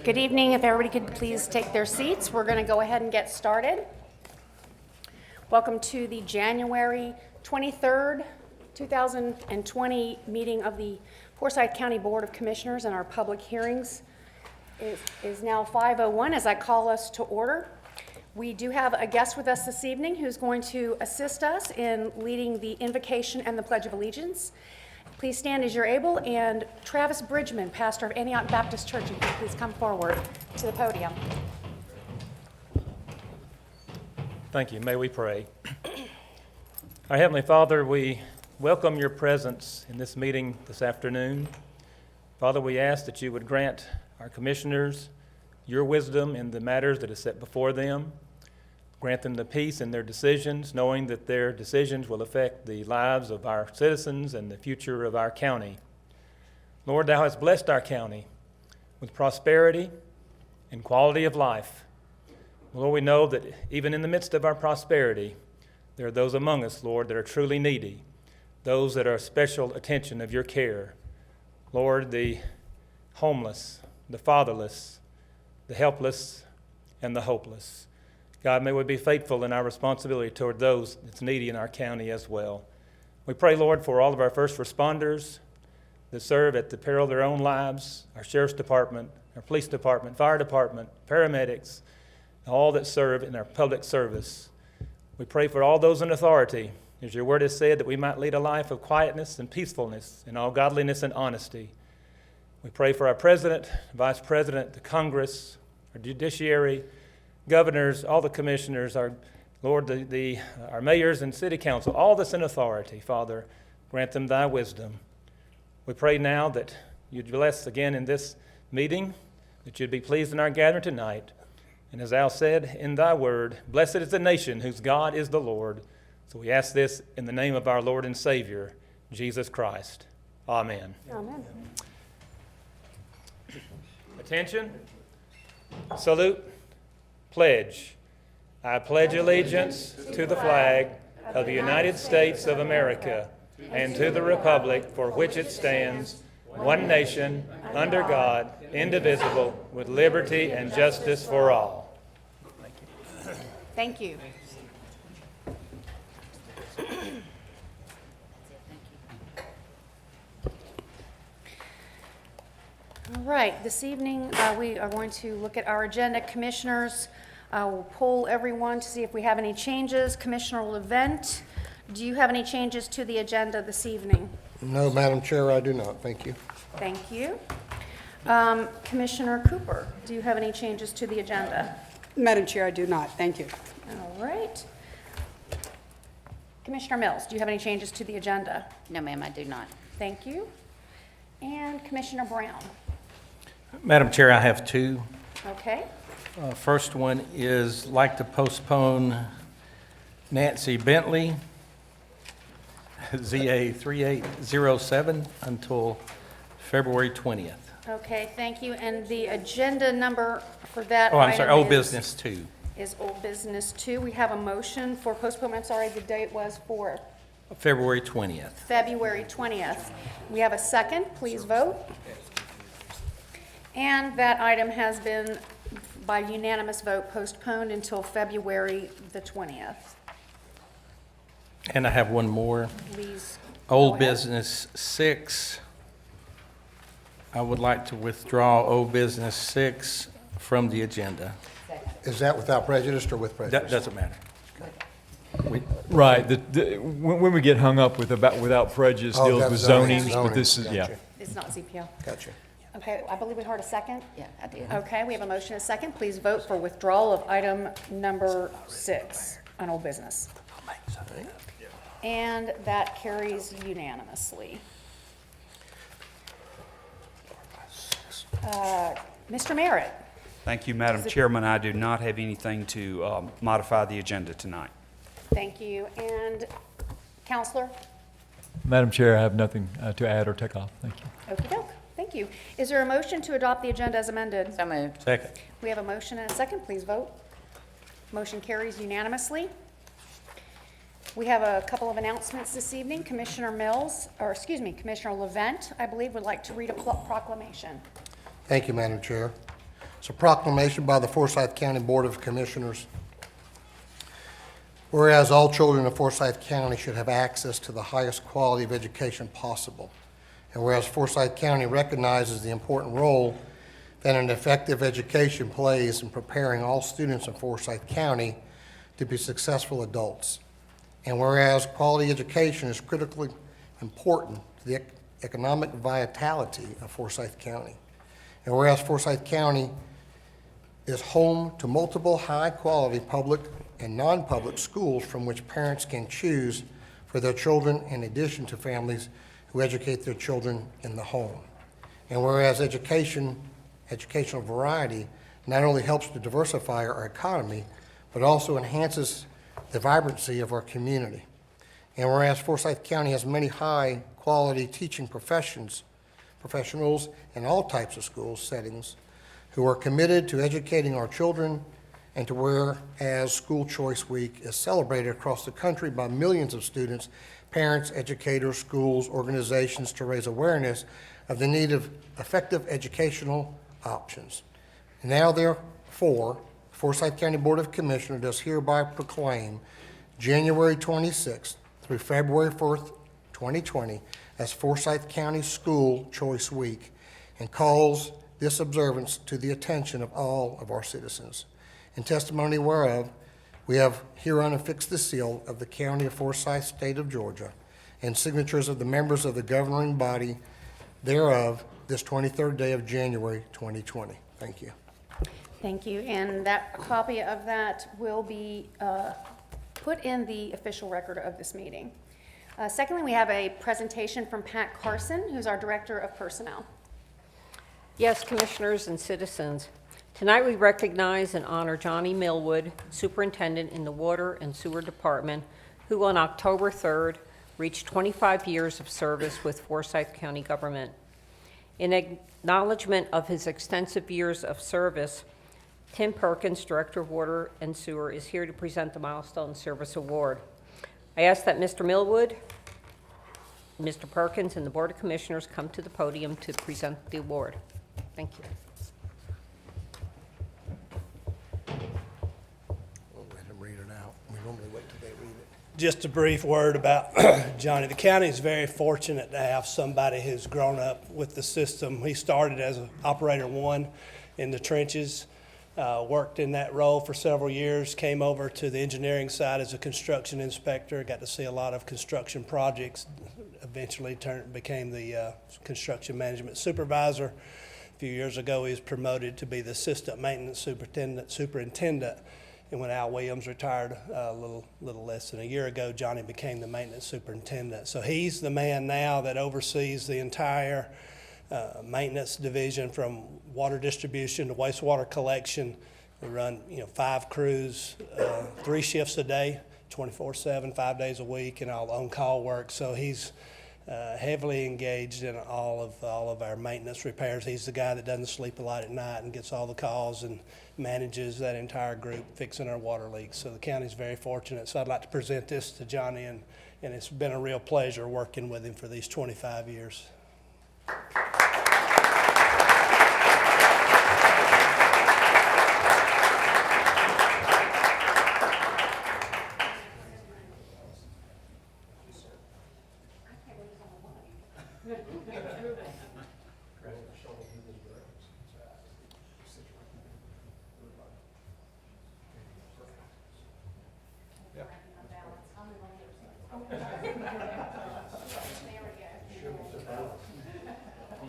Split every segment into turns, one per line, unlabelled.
Good evening. If everybody could please take their seats, we're going to go ahead and get started. Welcome to the January 23rd, 2020 meeting of the Forsyth County Board of Commissioners, and our public hearings is now 5:01 as I call us to order. We do have a guest with us this evening who's going to assist us in leading the invocation and the Pledge of Allegiance. Please stand as you're able, and Travis Bridgman, pastor of Antioch Baptist Church, if you could please come forward to the podium.
Thank you. May we pray. Our Heavenly Father, we welcome your presence in this meeting this afternoon. Father, we ask that you would grant our commissioners your wisdom in the matters that are set before them. Grant them the peace in their decisions, knowing that their decisions will affect the lives of our citizens and the future of our county. Lord, thou hast blessed our county with prosperity and quality of life. Lord, we know that even in the midst of our prosperity, there are those among us, Lord, that are truly needy, those that are special attention of your care. Lord, the homeless, the fatherless, the helpless, and the hopeless. God, may we be faithful in our responsibility toward those that's needy in our county as well. We pray, Lord, for all of our first responders that serve at the peril of their own lives, our sheriff's department, our police department, fire department, paramedics, all that serve in our public service. We pray for all those in authority, as your word has said, that we might lead a life of quietness and peacefulness in all godliness and honesty. We pray for our president, vice president, the Congress, our judiciary, governors, all the commissioners, our Lord, our mayors and city council, all that's in authority. Father, grant them thy wisdom. We pray now that you'd bless again in this meeting, that you'd be pleased in our gathering tonight. And as thou said in thy word, blessed is the nation whose God is the Lord. So we ask this in the name of our Lord and Savior, Jesus Christ. Amen.
Amen.
Attention. Salute. Pledge. I pledge allegiance to the flag of the United States of America and to the republic for which it stands, one nation, under God, indivisible, with liberty and justice for all.
Thank you. All right, this evening we are going to look at our agenda. Commissioners, we'll poll everyone to see if we have any changes. Commissioner event, do you have any changes to the agenda this evening?
No, Madam Chair, I do not. Thank you.
Thank you. Commissioner Cooper, do you have any changes to the agenda?
Madam Chair, I do not. Thank you.
All right. Commissioner Mills, do you have any changes to the agenda?
No, ma'am, I do not.
Thank you. And Commissioner Brown.
Madam Chair, I have two.
Okay.
First one is like to postpone Nancy Bentley, ZA 3807, until February 20th.
Okay, thank you. And the agenda number for that
Oh, I'm sorry,
item
old business 2.
is old business 2. We have a motion for postponement. I'm sorry, the date was for
February 20th.
February 20th. We have a second. Please vote. And that item has been, by unanimous vote, postponed until February the 20th.
And I have one more.
Please go
Old
ahead.
business 6. I would like to withdraw old business 6 from the agenda.
Is that without prejudice or with prejudice?
That doesn't matter.
Right, when we get hung up with without prejudice
Oh,
deals
that's
with
zoning.
zoning, but this is,
Gotcha.
yeah.
It's not CPL.
Gotcha.
Okay, I believe we heard a second.
Yeah, I did.
Okay, we have a motion and a second. Please vote for withdrawal of item number 6 on old business. And that carries unanimously. Mr. Merritt,
Thank you, Madam Chairman. I do not have anything to modify the agenda tonight.
thank you. And Counselor?
Madam Chair, I have nothing to add or take off. Thank you.
Okey-doke. Thank you. Is there a motion to adopt the agenda as amended?
So moved.
Second.
We have a motion and a second. Please vote. Motion carries unanimously. We have a couple of announcements this evening. Commissioner Commissioner Levent, I believe, would like to read a proclamation.
Thank you, Madam Chair. It's a proclamation by the Forsyth County Board of Commissioners. Whereas all children of Forsyth County should have access to the highest quality of education possible. And whereas Forsyth County recognizes the important role that an effective education plays in preparing all students in Forsyth County to be successful adults. And whereas quality education is critically important to the economic vitality of Forsyth County. And whereas Forsyth County is home to multiple high-quality public and non-public schools from which parents can choose for their children, in addition to families who educate their children in the home. And whereas educational variety not only helps to diversify our economy, but also enhances the vibrancy of our community. And whereas Forsyth County has many high-quality teaching professionals in all types of school settings who are committed to educating our children, and to whereas School Choice Week is celebrated across the country by millions of students, parents, educators, schools, organizations to raise awareness of the need of effective educational options. Now, therefore, Forsyth County Board of Commissioners does hereby proclaim January 26th through February 4th, 2020 as Forsyth County School Choice Week, and calls this observance to the attention of all of our citizens. In testimony whereof, we have hereon affixed the seal of the County of Forsyth, State of Georgia, and signatures of the members of the governing body thereof, this 23rd day of January 2020. Thank you.
Thank you, and that, a copy of that will be put in the official record of this meeting. Secondly, we have a presentation from Pat Carson, who's our Director of Personnel.
Yes, Commissioners and citizens. Tonight we recognize and honor Johnny Millwood, Superintendent in the Water and Sewer Department, who on October 3rd reached 25 years of service with Forsyth County government. In acknowledgement of his extensive years of service, Tim Perkins, Director of Water and Sewer, is here to present the Milestone Service Award. I ask that Mr. Millwood, Mr. Perkins, and the Board of Commissioners come to the podium to present the award. Thank you.
We'll let him read it out. We normally wait till they read it.
Just a brief word about Johnny. The county is very fortunate to have somebody who's grown up with the system. He started as an operator one in the trenches, worked in that role for several years, came over to the engineering side as a construction inspector, got to see a lot of construction projects, eventually became the construction management supervisor. A few years ago, he was promoted to be the assistant maintenance superintendent. And when Al Williams retired a little less than a year ago, Johnny became the maintenance superintendent. So he's the man now that oversees the entire maintenance division, from water distribution to wastewater collection. We run 5 crews, 3 shifts a day, 24/7, 5 days a week, and all on-call work. So he's heavily engaged in all of our maintenance repairs. He's the guy that doesn't sleep a lot at night and gets all the calls and manages that entire group fixing our water leaks. So the county's very fortunate. So I'd like to present this to Johnny, and it's been a real pleasure working with him for these 25 years.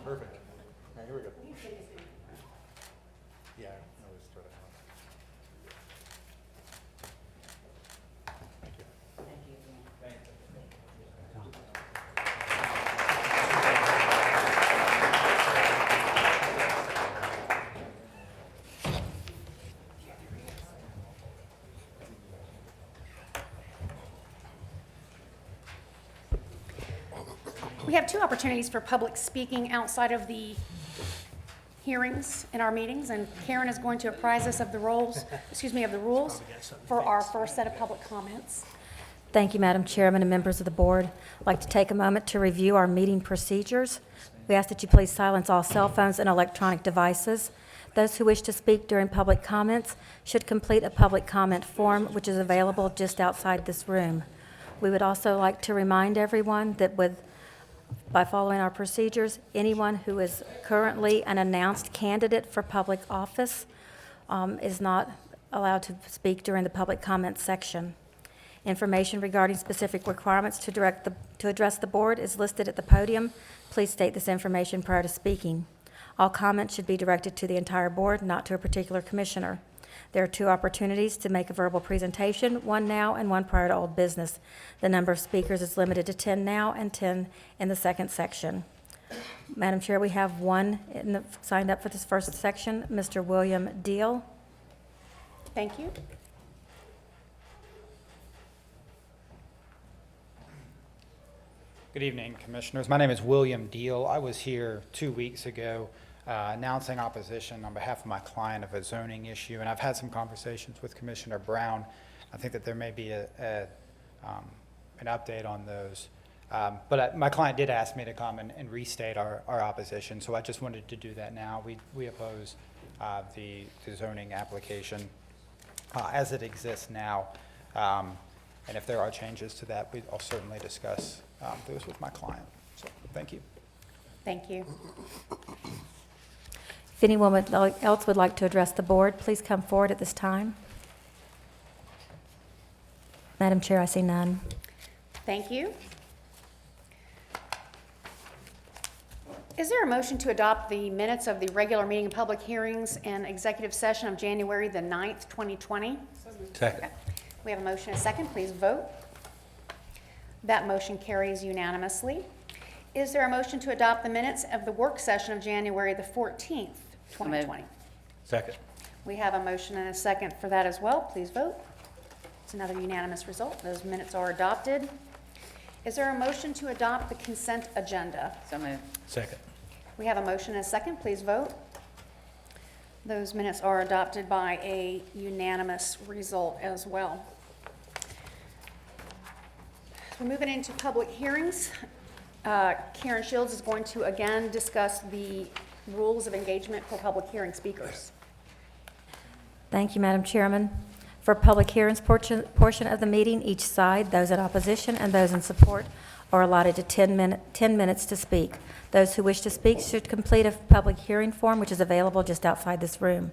Perfect. All right, here we go. Yeah, I always throw that out. Thank you.
We have 2 opportunities for public speaking outside of the hearings in our meetings, and Karen is going to apprise us of the rules for our first set of public comments.
Thank you, Madam Chairman and members of the board. I'd like to take a moment to review our meeting procedures. We ask that you please silence all cell phones and electronic devices. Those who wish to speak during public comments should complete a public comment form, which is available just outside this room. We would also like to remind everyone that by following our procedures, anyone who is currently an announced candidate for public office is not allowed to speak during the public comment section. Information regarding specific requirements to address the board is listed at the podium. Please state this information prior to speaking. All comments should be directed to the entire board, not to a particular commissioner. There are 2 opportunities to make a verbal presentation, one now and one prior to old business. The number of speakers is limited to 10 now and 10 in the second section. Madam Chair, we have one signed up for this first section, Mr. William Deal.
Thank you.
Good evening, Commissioners. My name is William Deal. I was here 2 weeks ago announcing opposition on behalf of my client of a zoning issue, and I've had some conversations with Commissioner Brown. I think that there may be an update on those. But my client did ask me to come and restate our opposition, so I just wanted to do that now. We oppose the zoning application as it exists now. And if there are changes to that, I'll certainly discuss those with my client. So, thank you.
Thank you.
If anyone else would like to address the board, please come forward at this time. Madam Chair, I see none.
Thank you. Is there a motion to adopt the minutes of the regular meeting and public hearings and executive session of January the 9th, 2020?
Second.
We have a motion and a second. Please vote. That motion carries unanimously. Is there a motion to adopt the minutes of the work session of January the 14th, 2020?
Second.
We have a motion and a second for that as well. Please vote. It's another unanimous result. Those minutes are adopted. Is there a motion to adopt the consent agenda?
So moved.
Second.
We have a motion and a second. Please vote. Those minutes are adopted by a unanimous result as well. We're moving into public hearings. Karen Shields is going to again discuss the rules of engagement for public hearing speakers.
Thank you, Madam Chairman. For public hearings portion of the meeting, each side, those in opposition and those in support, are allotted to 10 minutes to speak. Those who wish to speak should complete a public hearing form, which is available just outside this room.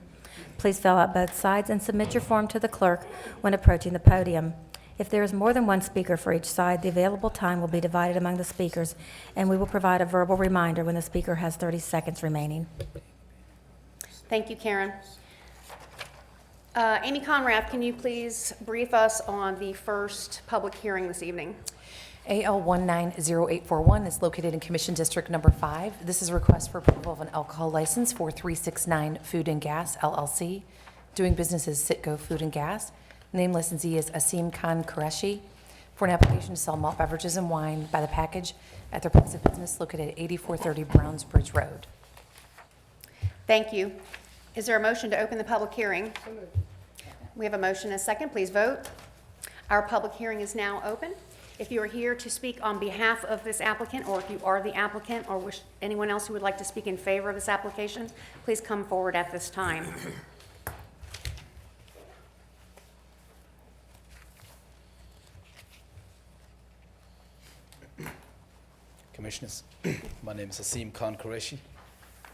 Please fill out both sides and submit your form to the clerk when approaching the podium. If there is more than one speaker for each side, the available time will be divided among the speakers, and we will provide a verbal reminder when the speaker has 30 seconds remaining.
Thank you, Karen. Amy Conrad, can you please brief us on the first public hearing this evening?
AL 190841 is located in Commission District Number 5. This is a request for approval of an alcohol license for 369 Food and Gas, LLC, doing business as Sitco Food and Gas. Name licensee is Asim Khan Qureshi for an application to sell malt beverages and wine by the package at their place of business located at 8430 Brownsbridge Road.
Thank you. Is there a motion to open the public hearing? We have a motion and a second. Please vote. Our public hearing is now open. If you are here to speak on behalf of this applicant, or if you are the applicant, or wish anyone else who would like to speak in favor of this application, please come forward at this time.
Commissioners, my name is Asim Khan Qureshi,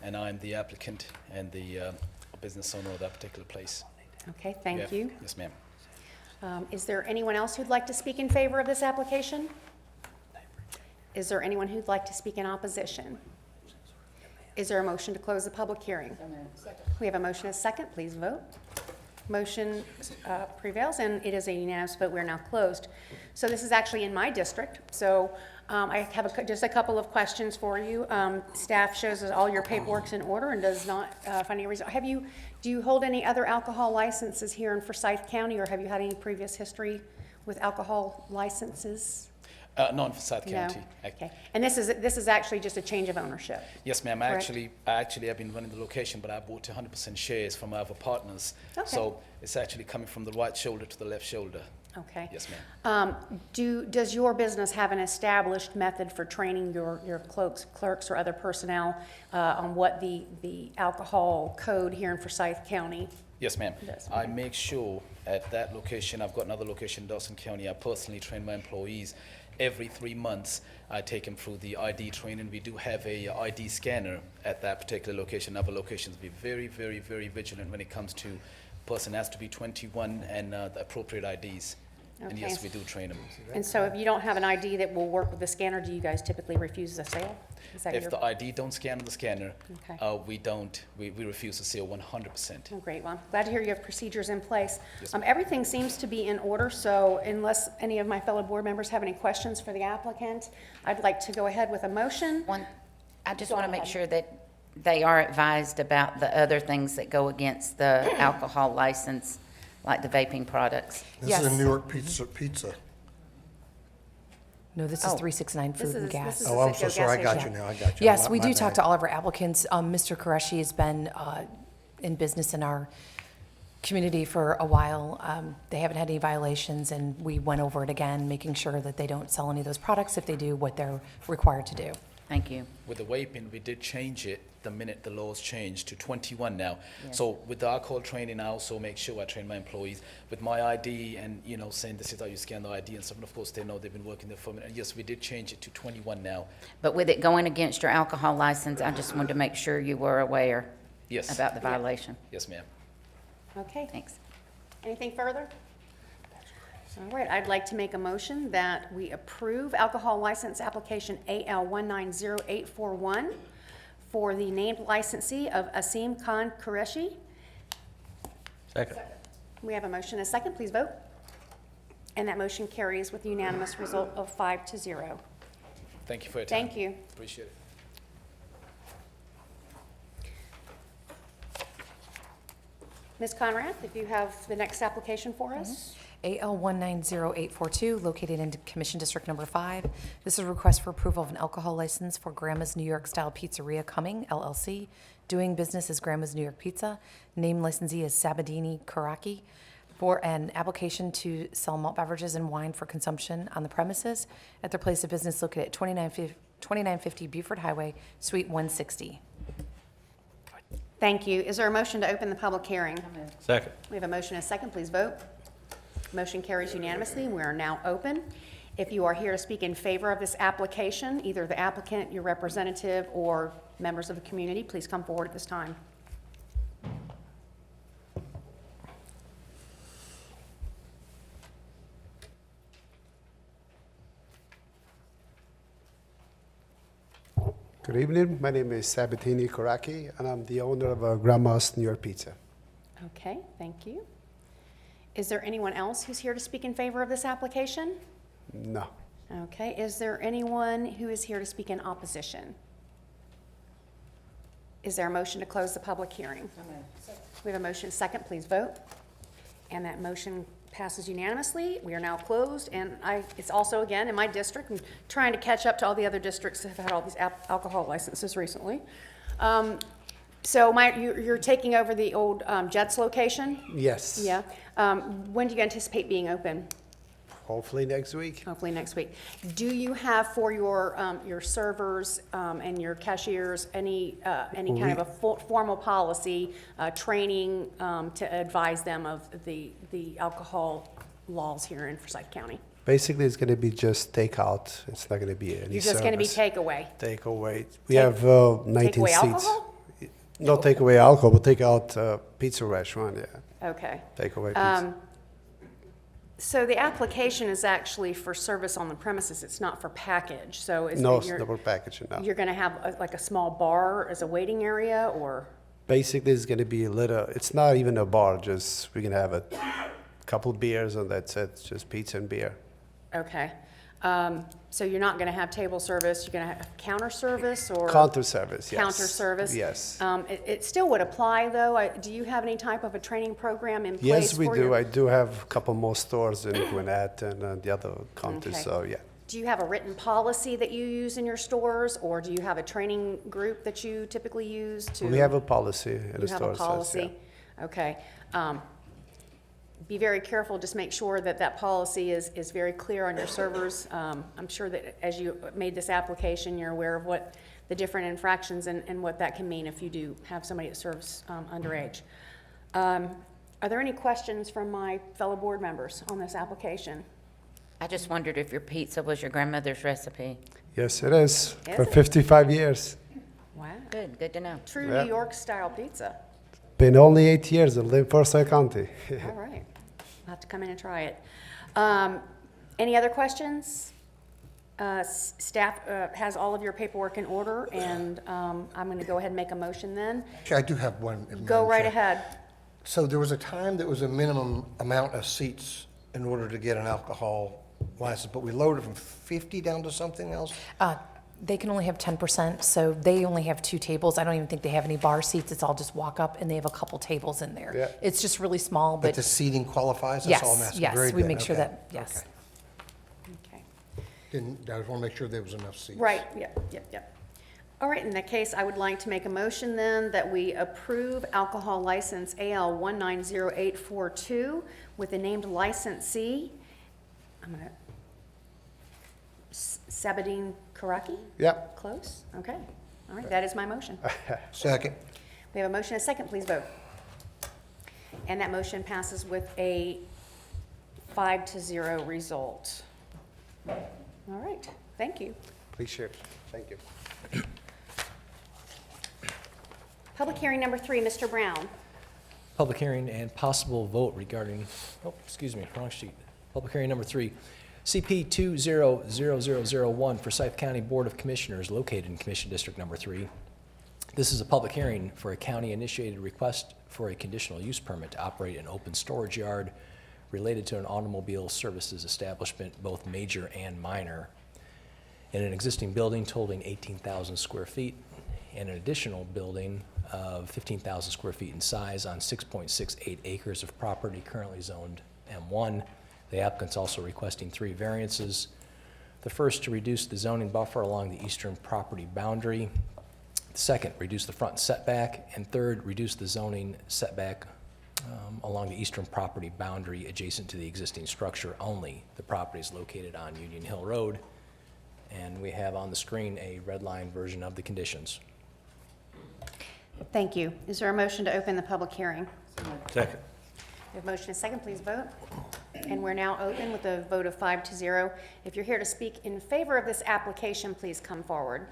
and I'm the applicant and the business owner of that particular place.
Okay, thank you.
Yes, ma'am.
Is there anyone else who'd like to speak in favor of this application? Is there anyone who'd like to speak in opposition? Is there a motion to close the public hearing? We have a motion and a second. Please vote. Motion prevails, and it is a unanimous vote. We're now closed. So this is actually in my district. So I have just a couple of questions for you. Staff shows that all your paperwork's in order and does not find any reason. Do you hold any other alcohol licenses here in Forsyth County, or have you had any previous history with alcohol licenses?
Not in Forsyth County.
No? Okay. And this is actually just a change of ownership?
Yes, ma'am.
Correct.
I actually have been running the location, but I bought 100% shares from my other partners.
Okay.
So it's actually coming from the right shoulder to the left shoulder.
Okay.
Yes, ma'am.
Does your business have an established method for training your clerks or other personnel on what the alcohol code here in Forsyth County?
Yes, ma'am.
Yes,
I
okay.
make sure at that location, I've got another location in Dawson County, I personally train my employees. Every 3 months, I take them through the ID training. We do have a ID scanner at that particular location. Other locations be very, very, very vigilant when it comes to person has to be 21 and the appropriate IDs. And
Okay.
yes, we do train them.
And so if you don't have an ID that will work with the scanner, do you guys typically refuse the sale? Is that
If
your?
the ID don't scan on the scanner,
Okay.
we refuse to sell 100%.
Oh, great. Well, I'm glad to hear you have procedures in place.
Yes,
Everything seems to be in order, so unless any of my fellow board members have any questions for the applicant, I'd like to go ahead with a motion.
I just
Go
want to make
ahead.
sure that they are advised about the other things that go against the alcohol license, like the vaping products.
This is a
Yes.
New York pizza.
No, this is
Oh.
369
This
Food and
is-
Gas.
this is-
Oh, I'm
Citgo
so sorry, I
gas
got
station.
you now, I got you.
Yes, we
My
do talk
bad.
to all of our applicants. Mr. Qureshi has been in business in our community for a while. They haven't had any violations, and we went over it again, making sure that they don't sell any of those products if they do what they're required to do.
Thank you.
With the vaping, we did change it the minute the laws changed to 21 now.
Yes.
So with the alcohol training, I also make sure I train my employees with my ID and, saying this is how you scan the ID and stuff. And of course, they know they've been working there for a minute. And yes, we did change it to 21 now.
But with it going against your alcohol license, I just wanted to make sure you were aware
Yes.
about the violation.
Yes, ma'am.
Okay.
Thanks.
Anything further? All right, I'd like to make a motion that we approve alcohol license application AL 1908841 for the named licensee of Asim Khan Qureshi.
Second.
We have a motion and a second, please vote. And that motion carries with a unanimous result of 5-0.
Thank you for your time.
Thank you.
Appreciate it.
Ms. Conrad, if you have the next application for us?
AL 190842, located in Commission District Number 5. This is a request for approval of an alcohol license for Grandma's New York Style Pizzeria Cumming, LLC, doing business as Grandma's New York Pizza. Name licensee is Sabadini Karaki, for an application to sell malt beverages and wine for consumption on the premises at their place of business located at 2950 Buford Highway, Suite 160.
Thank you. Is there a motion to open the public hearing?
Second.
We have a motion and a second, please vote. Motion carries unanimously. We are now open. If you are here to speak in favor of this application, either the applicant, your representative, or members of the community, please come forward at this time.
Good evening. My name is Sabatini Koraki, and I'm the owner of Grandma's New York Pizza.
Okay, thank you. Is there anyone else who's here to speak in favor of this application?
No.
Okay, is there anyone who is here to speak in opposition? Is there a motion to close the public hearing? We have a motion, second, please vote. And that motion passes unanimously. We are now closed, and it's also, again, in my district, I'm trying to catch up to all the other districts that have had all these alcohol licenses recently. So you're taking over the old Jets location?
Yes.
Yeah. When do you anticipate being open?
Hopefully next week.
Hopefully next week. Do you have for your servers and your cashiers any kind of a formal policy, training to advise them of the alcohol laws here in Forsyth County?
Basically, it's going to be just takeout. It's not going to be any
You're just going to be
service.
takeaway?
Takeaway. We have 19
takeaway
seats.
alcohol?
Not takeaway alcohol, but takeout pizza restaurant, yeah.
Okay.
Takeaway pizza.
So the application is actually for service on the premises. It's not for package. So is
No,
it
it's never packaging now.
You're going to have like a small bar as a waiting area, or?
Basically, it's going to be a little, it's not even a bar, just we can have a couple beers and that's it, just pizza and beer.
Okay. So you're not going to have table service, you're going to have counter service or?
Counter service, yes.
Counter service?
Yes.
It still would apply, though. Do you have any type of a training program in place?
Yes, we
for
do.
your-
I do have a couple more stores in Gwinnett and the other counties,
Okay.
so yeah.
Do you have a written policy that you use in your stores, or do you have a training group that you typically use to?
We have a policy in the
You have a
stores. yes, yeah.
policy? Okay. be very careful, just make sure that that policy is very clear on your servers. I'm sure that as you made this application, you're aware of what the different infractions and what that can mean if you do have somebody that serves underage. Are there any questions from my fellow board members on this application?
I just wondered if your pizza was your grandmother's recipe.
Yes, it is.
Is
For
it?
55 years.
Wow.
Good to know.
True
Yeah.
New York style pizza.
Been only 8 years and live in Forsyth County.
All right. I'll have to come in and try it. Any other questions? Staff has all of your paperwork in order, and I'm going to go ahead and make a motion then.
Actually, I do have one.
Go
Madam
right
Chair.
ahead.
So there was a time that was a minimum amount of seats in order to get an alcohol license, but we lowered it from 50 down to something else?
They can only have 10%, so they only have 2 tables. I don't even think they have any bar seats. It's all just walk up, and they have a couple tables in there.
Yeah.
It's just really small,
But
but
the seating qualifies? That's all I'm
yes,
asking.
yes,
Very
we
good.
make sure
Okay.
that, yes.
Okay.
Okay.
I just want to make sure there was enough seats.
Right, yep. All right, in that case, I would like to make a motion then that we approve alcohol license AL 190842 with the named licensee, I'm gonna, Sabadine Karaki?
Yep.
Close, okay. All right, that is my motion.
Second.
We have a motion and a second, please vote. And that motion passes with a 5-0 result. All right, thank you.
Appreciate it. Thank you.
Public hearing number 3, Mr. Brown.
Public hearing and possible vote regarding, wrong sheet. Public hearing number 3, CP 200001, Forsyth County Board of Commissioners, located in Commission District number 3. This is a public hearing for a county-initiated request for a conditional use permit to operate an open storage yard related to an automobile services establishment, both major and minor, in an existing building totaling 18,000 square feet, and an additional building of 15,000 square feet in size on 6.68 acres of property currently zoned M1. The applicant's also requesting 3 variances. The first, to reduce the zoning buffer along the eastern property boundary. The second, reduce the front setback. And third, reduce the zoning setback along the eastern property boundary adjacent to the existing structure only. The property is located on Union Hill Road. And we have on the screen a red line version of the conditions.
Thank you. Is there a motion to open the public hearing?
Second.
We have a motion and a second, please vote. And we're now open with a vote of 5-0. If you're here to speak in favor of this application, please come forward.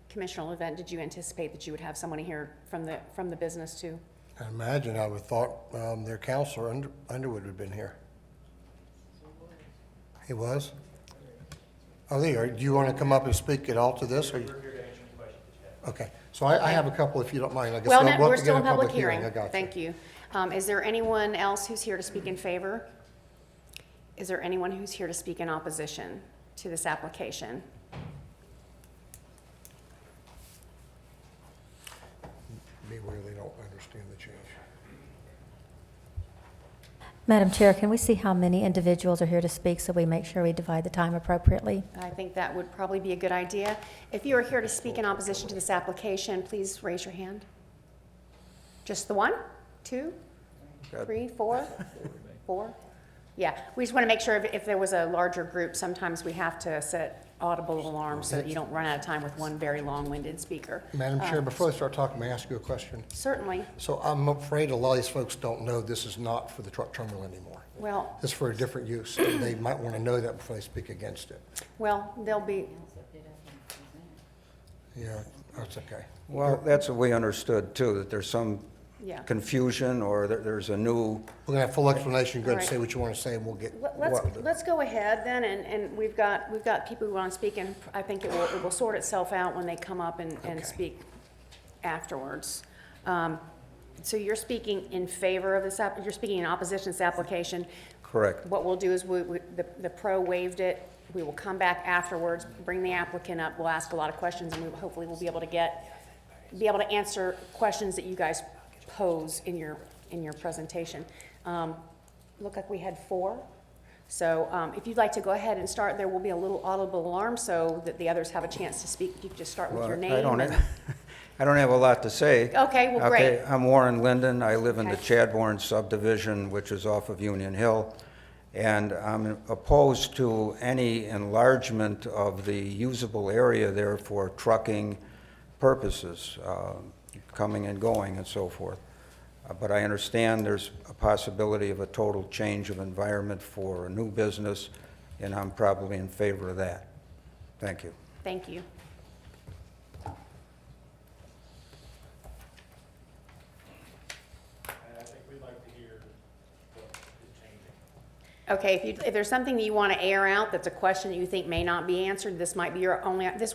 Commissioner Levent, did you anticipate that you would have someone here from the business too?
I imagine I would have thought their counselor, Underwood, would have been here. He was? Oh, there you are. Do you want to come up and speak at all to this? Or okay. So I have a couple, if you don't mind. I guess
Well,
we'll
no,
have
we're
to
still
get
in
a
public hearing.
I got you.
Thank you. Is there anyone else who's here to speak in favor? Is there anyone who's here to speak in opposition to this application?
Beware they don't understand the change.
Madam Chair, can we see how many individuals are here to speak so we make sure we divide the time appropriately?
I think that would probably be a good idea. If you are here to speak in opposition to this application, please raise your hand. Just the one, 2, 3, 4? 4? Yeah, we just want to make sure if there was a larger group, sometimes we have to set audible alarms so that you don't run out of time with one very long-winded speaker.
Madam Chair, before I start talking, may I ask you a question?
Certainly.
So I'm afraid a lot of these folks don't know this is not for the truck terminal anymore.
Well,
It's for a different use. They might want to know that before they speak against it.
they'll be,
Yeah, that's okay.
Well, that's what we understood too, that there's some
yeah.
confusion or there's a new,
We're going to have full explanation. Go ahead and
All
say
right.
what you want to say, and we'll get.
Let's go ahead then, and we've got people who want to speak, and I think it will sort itself out when they come up and
Okay.
speak afterwards. So you're speaking in favor of this, you're speaking in opposition to this application.
correct.
What we'll do is the pro waived it. We will come back afterwards, bring the applicant up. We'll ask a lot of questions, and hopefully we'll be able to answer questions that you guys pose in your presentation. Looked like we had 4. So if you'd like to go ahead and start, there will be a little audible alarm so that the others have a chance to speak. If you could just start with
Well,
your name.
I don't
and-
I don't have a lot to say.
Okay, well, great.
Okay, I'm Warren Linden. I live in the
Okay.
Chadbourne subdivision, which is off of Union Hill. And I'm opposed to any enlargement of the usable area there for trucking purposes, coming and going and so forth. But I understand there's a possibility of a total change of environment for a new business, and I'm probably in favor of that. Thank you.
Thank you. Okay, if there's something that you want to air out, that's a question that you think may not be answered, this will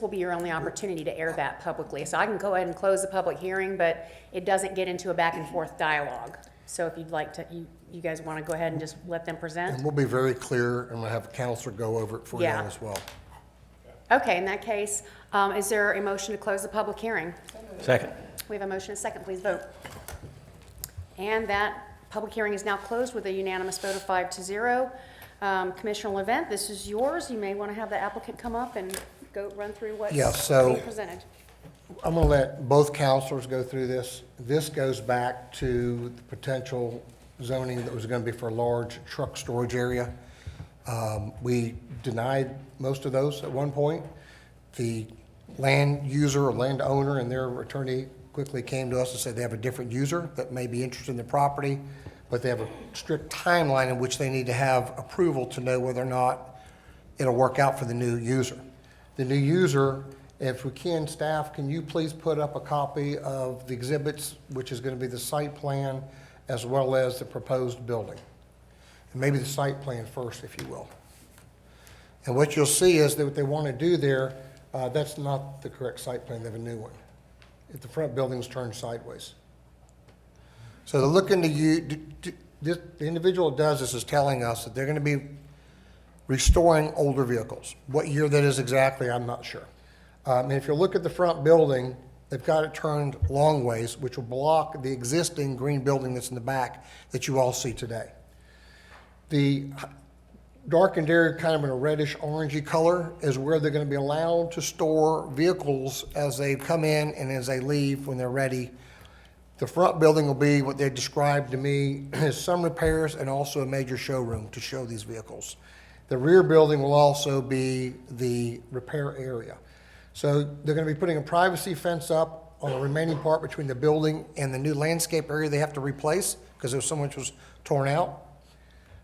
be your only opportunity to air that publicly. So I can go ahead and close the public hearing, but it doesn't get into a back and forth dialogue. So if you'd like to, you guys want to go ahead and just let them present?
And we'll be very clear, and we'll have a counselor go over it for you
Yeah.
as well.
Okay, in that case, is there a motion to close the public hearing?
Second.
We have a motion and a second, please vote. And that public hearing is now closed with a unanimous vote of 5-0. Commissioner Levent, this is yours. You may want to have the applicant come up and go run through what's
Yeah, so-
being presented.
I'm going to let both counselors go through this. This goes back to the potential zoning that was going to be for a large truck storage area. We denied most of those at one point. The land user or landowner and their attorney quickly came to us and said they have a different user that may be interested in the property, but they have a strict timeline in which they need to have approval to know whether or not it'll work out for the new user. The new user, if we can, staff, can you please put up a copy of the exhibits, which is going to be the site plan as well as the proposed building? And maybe the site plan first, if you will. And what you'll see is that what they want to do there, that's not the correct site plan, they have a new one. If the front building's turned sideways. So they're looking to you, the individual that does this is telling us that they're going to be restoring older vehicles. What year that is exactly, I'm not sure. And if you look at the front building, they've got it turned long ways, which will block the existing green building that's in the back that you all see today. The darkened area, kind of in a reddish orangey color, is where they're going to be allowed to store vehicles as they come in and as they leave when they're ready. The front building will be what they described to me as some repairs and also a major showroom to show these vehicles. The rear building will also be the repair area. So they're going to be putting a privacy fence up on the remaining part between the building and the new landscape area they have to replace because there was so much was torn out.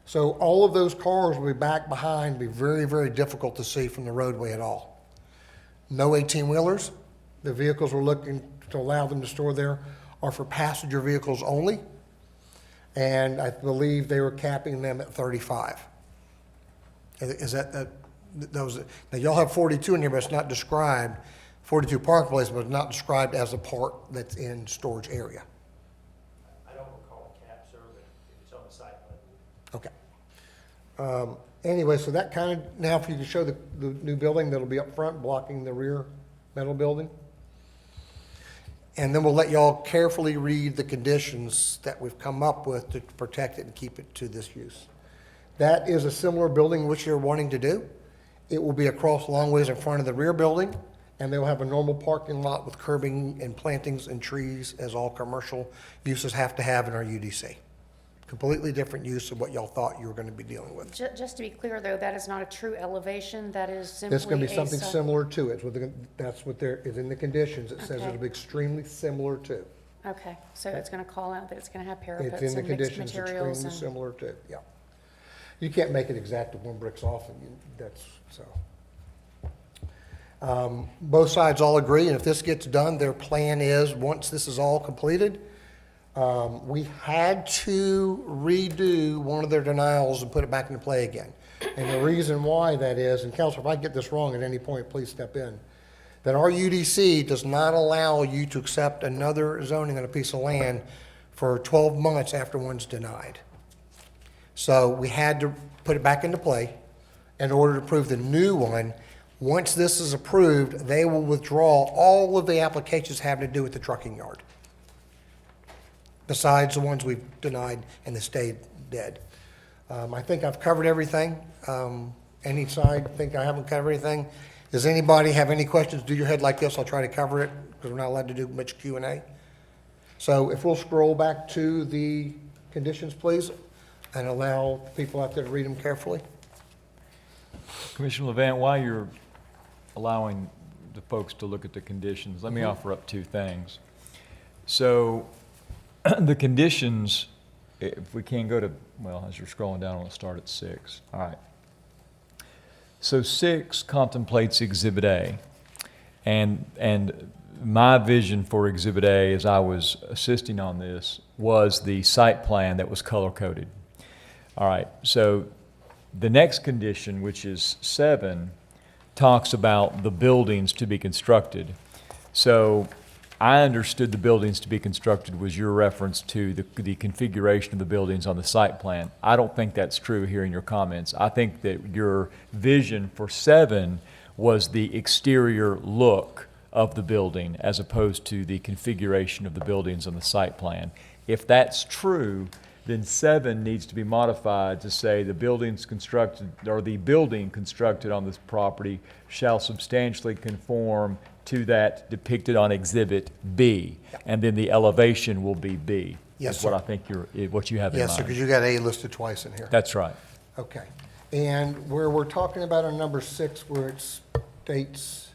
So all of those cars will be back behind, be very, very difficult to see from the roadway at all. No 18-wheelers. The vehicles we're looking to allow them to store there are for passenger vehicles only. And I believe they were capping them at 35. Is that those? Now y'all have 42 in here, but it's not described, 42 parking places, but it's not described as a part that's in storage area.
I don't recall a cap, sir, but it's on the site plan.
Okay. Anyway, so that kind of, now if you can show the new building that'll be up front blocking the rear metal building. And then we'll let y'all carefully read the conditions that we've come up with to protect it and keep it to this use. That is a similar building which you're wanting to do. It will be across long ways in front of the rear building, and they'll have a normal parking lot with curbing and plantings and trees as all commercial uses have to have in our UDC. Completely different use of what y'all thought you were going to be dealing with.
Just to be clear, though, that is not a true elevation, that is simply
It's going to be something
a sub-
similar to it. That's what there is in the conditions. It says
Okay.
it'll be extremely similar to.
Okay, so it's going to call out that it's going to have
It's
parapets
in the
and mixed
conditions,
materials
extremely
and...
similar to, yeah. You can't make it exact if one brick's off, and that's, so. Both sides all agree, and if this gets done, their plan is, once this is all completed, we had to redo one of their denials and put it back into play again. And the reason why that is, and Counselor, if I get this wrong at any point, please step in, that our UDC does not allow you to accept another zoning on a piece of land for 12 months after one's denied. So we had to put it back into play in order to approve the new one. Once this is approved, they will withdraw all of the applications having to do with the trucking yard, besides the ones we've denied and they stayed dead. I think I've covered everything. Any side think I haven't covered anything? Does anybody have any questions? Do your head like this, I'll try to cover it, because we're not allowed to do much Q&A. So if we'll scroll back to the conditions, please, and allow people out there to read them carefully.
Commissioner Levant, while you're allowing the folks to look at the conditions, let me offer up two things. So the conditions, if we can go to, well, as you're scrolling down, we'll start at 6. All right. So 6 contemplates Exhibit A. And my vision for Exhibit A, as I was assisting on this, was the site plan that was color-coded. All right, so the next condition, which is 7, talks about the buildings to be constructed. So I understood the buildings to be constructed was your reference to the configuration of the buildings on the site plan. I don't think that's true here in your comments. I think that your vision for 7 was the exterior look of the building as opposed to the configuration of the buildings on the site plan. If that's true, then 7 needs to be modified to say the buildings constructed, or the building constructed on this property shall substantially conform to that depicted on Exhibit B, and then the elevation will be B.
Yes,
is what
sir.
I think what you have in mind.
Yes, sir, because you got A listed twice in here.
That's right.
Okay. And where we're talking about on number 6, where it states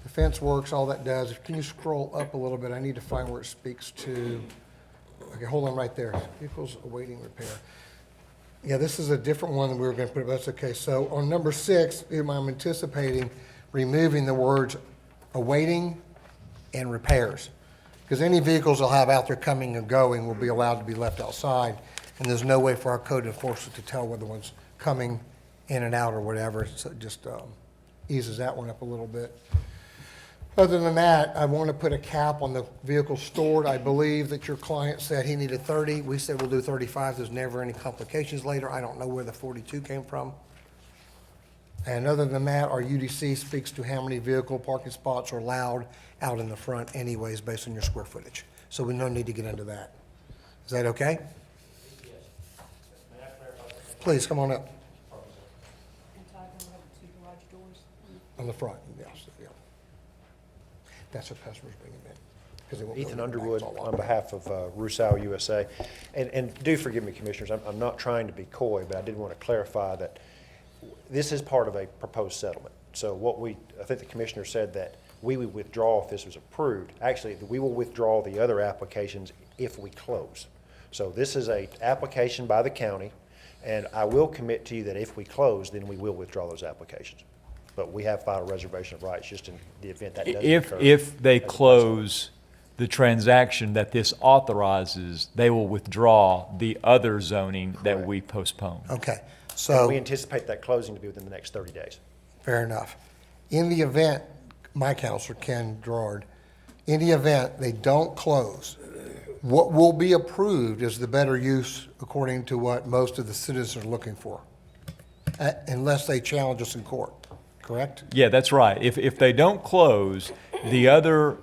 the fence works, all that does, can you scroll up a little bit? I need to find where it speaks to, okay, hold on right there. Vehicles awaiting repair. Yeah, this is a different one than we were going to put, but that's okay. So on number 6, I'm anticipating removing the words awaiting and repairs. Because any vehicles they'll have out there coming and going will be allowed to be left outside, and there's no way for our code enforcement to tell whether one's coming in and out or whatever, so it just eases that one up a little bit. Other than that, I want to put a cap on the vehicles stored. I believe that your client said he needed 30. We said we'll do 35. There's never any complications later. I don't know where the 42 came from. And other than that, our UDC speaks to how many vehicle parking spots are allowed out in the front anyways, based on your square footage. So we no need to get into that. Is that okay? Please, come on up. On the front, yes, yeah. That's what customers bring them in. 'Cause they won't go in
Ethan
the back,
Underwood
it's all locked
on
up.
behalf of Rusal USA. And do forgive me, Commissioners, I'm not trying to be coy, but I did want to clarify that this is part of a proposed settlement. So I think the Commissioner said that we would withdraw if this was approved. Actually, we will withdraw the other applications if we close. So this is a application by the county, and I will commit to you that if we close, then we will withdraw those applications. But we have filed a reservation of rights just in the event that doesn't occur.
If they
as a
close the transaction that this authorizes, they will withdraw the other zoning that we postpone.
Okay,
And
so,
we anticipate that closing to be within the next 30 days.
fair enough. In the event, my counselor, Ken Gerard, in the event they don't close, what will be approved is the better use according to what most of the citizens are looking for, unless they challenge us in court, correct?
Yeah, that's right. If they don't close, the other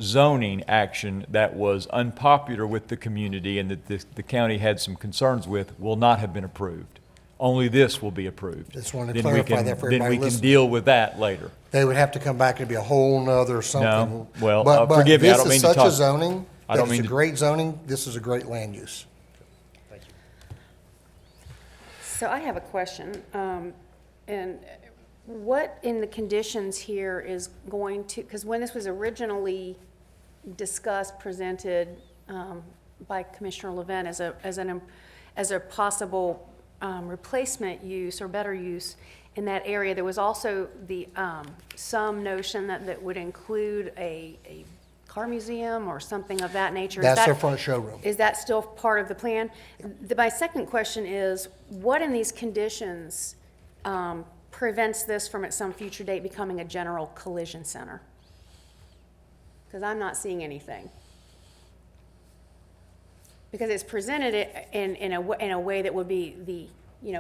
zoning action that was unpopular with the community and that the county had some concerns with will not have been approved. Only this will be approved.
Just wanted to
Then we
clarify
can-
that for
Then
everybody
we can
listening.
deal with that later.
They would have to come back and be a whole nother something.
No, well,
But
forgive me, I don't mean to
this is such a
talk-
zoning,
I
that
don't
it's
mean
a
to-
great zoning, this is a great land use.
Thank you.
So I have a question, and what in the conditions here is going to, because when this was originally discussed, presented by Commissioner Levin as a possible replacement use or better use in that area, there was also the, some notion that would include a car museum or something of that nature. Is
That's
that-
their front showroom.
Is that still part of the plan? My second question is, what in these conditions prevents this from at some future date becoming a general collision center? Because I'm not seeing anything. Because it's presented it in a way that would be the,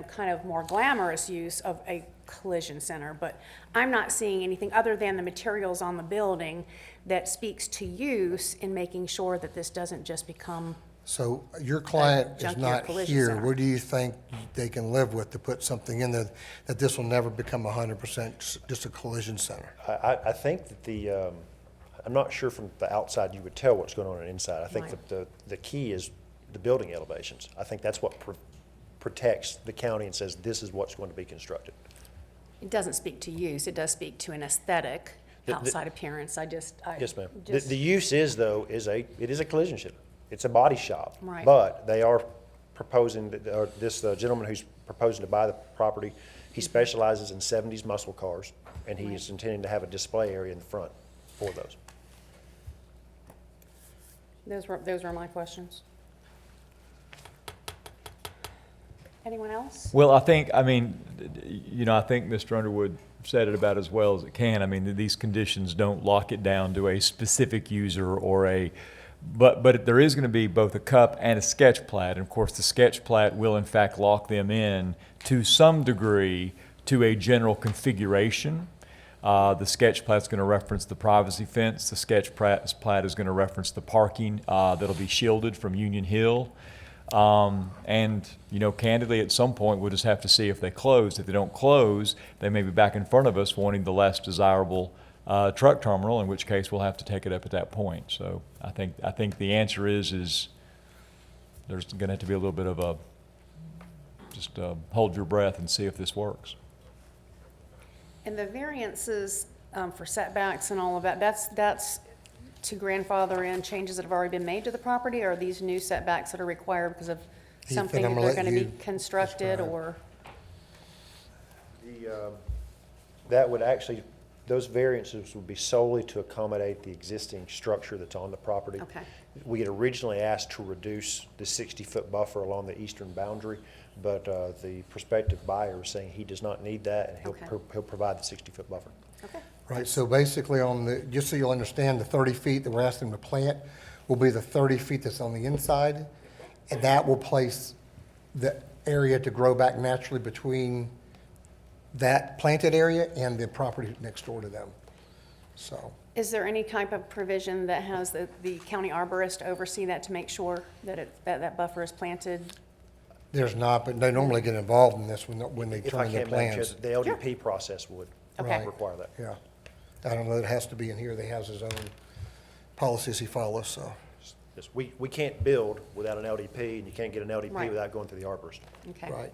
kind of more glamorous use of a collision center, but I'm not seeing anything other than the materials on the building that speaks to use in making sure that this doesn't just become
So your client is
junkyard
not
collision
here.
center.
What do you think they can live with to put something in there that this will never become 100% just a collision center?
I think that I'm not sure from the outside you would tell what's going on inside. I think
Right.
that the key is the building elevations. I think that's what protects the county and says this is what's going to be constructed.
It doesn't speak to use, it does speak to an aesthetic
The-
outside appearance.
Yes, ma'am.
just-
The use is, though, it is a collision center. It's a body shop.
Right.
But they are proposing, or this gentleman who's proposing to buy the property, he specializes in 70s muscle cars, and he is intending to have a display area in the front for those.
Those were my questions. Anyone else?
Well, I think Mr. Underwood said it about as well as it can. I mean, these conditions don't lock it down to a specific user or but there is going to be both a cup and a sketch plat. And of course, the sketch plat will in fact lock them in to some degree to a general configuration. The sketch plat is going to reference the privacy fence. The sketch plat is going to reference the parking that'll be shielded from Union Hill. And, candidly, at some point, we'll just have to see if they close. If they don't close, they may be back in front of us wanting the less desirable truck terminal, in which case we'll have to take it up at that point. So I think the answer is there's going to have to be a little bit of just hold your breath and see if this works.
And the variances for setbacks and all of that, that's to grandfather in changes that have already been made to the property, or are these new setbacks that are required because of something that
I'm gonna
they're
let
going to
you
be constructed,
describe.
or?
That would actually, those variances would be solely to accommodate the existing structure that's on the property.
Okay.
We had originally asked to reduce the 60-foot buffer along the eastern boundary, but the prospective buyer is saying he does not need that, and he'll provide the 60-foot buffer.
Okay.
Right, so basically just so you'll understand, the 30 feet that we're asking them to plant will be the 30 feet that's on the inside, and that will place the area to grow back naturally between that planted area and the property next door to them. So,
Is there any type of provision that has the county arborist oversee that to make sure that that buffer is planted?
there's not, but they normally get involved in this when they
If I
turn their
can, Madam Chair,
plans.
the LDP process would
Okay.
require that.
Yeah. I don't know, it has to be in here. They has his own policies he follows, so.
Yes, we can't build without an LDP, and you can't get an LDP
Right.
without going through the arborist.
Okay.
Right.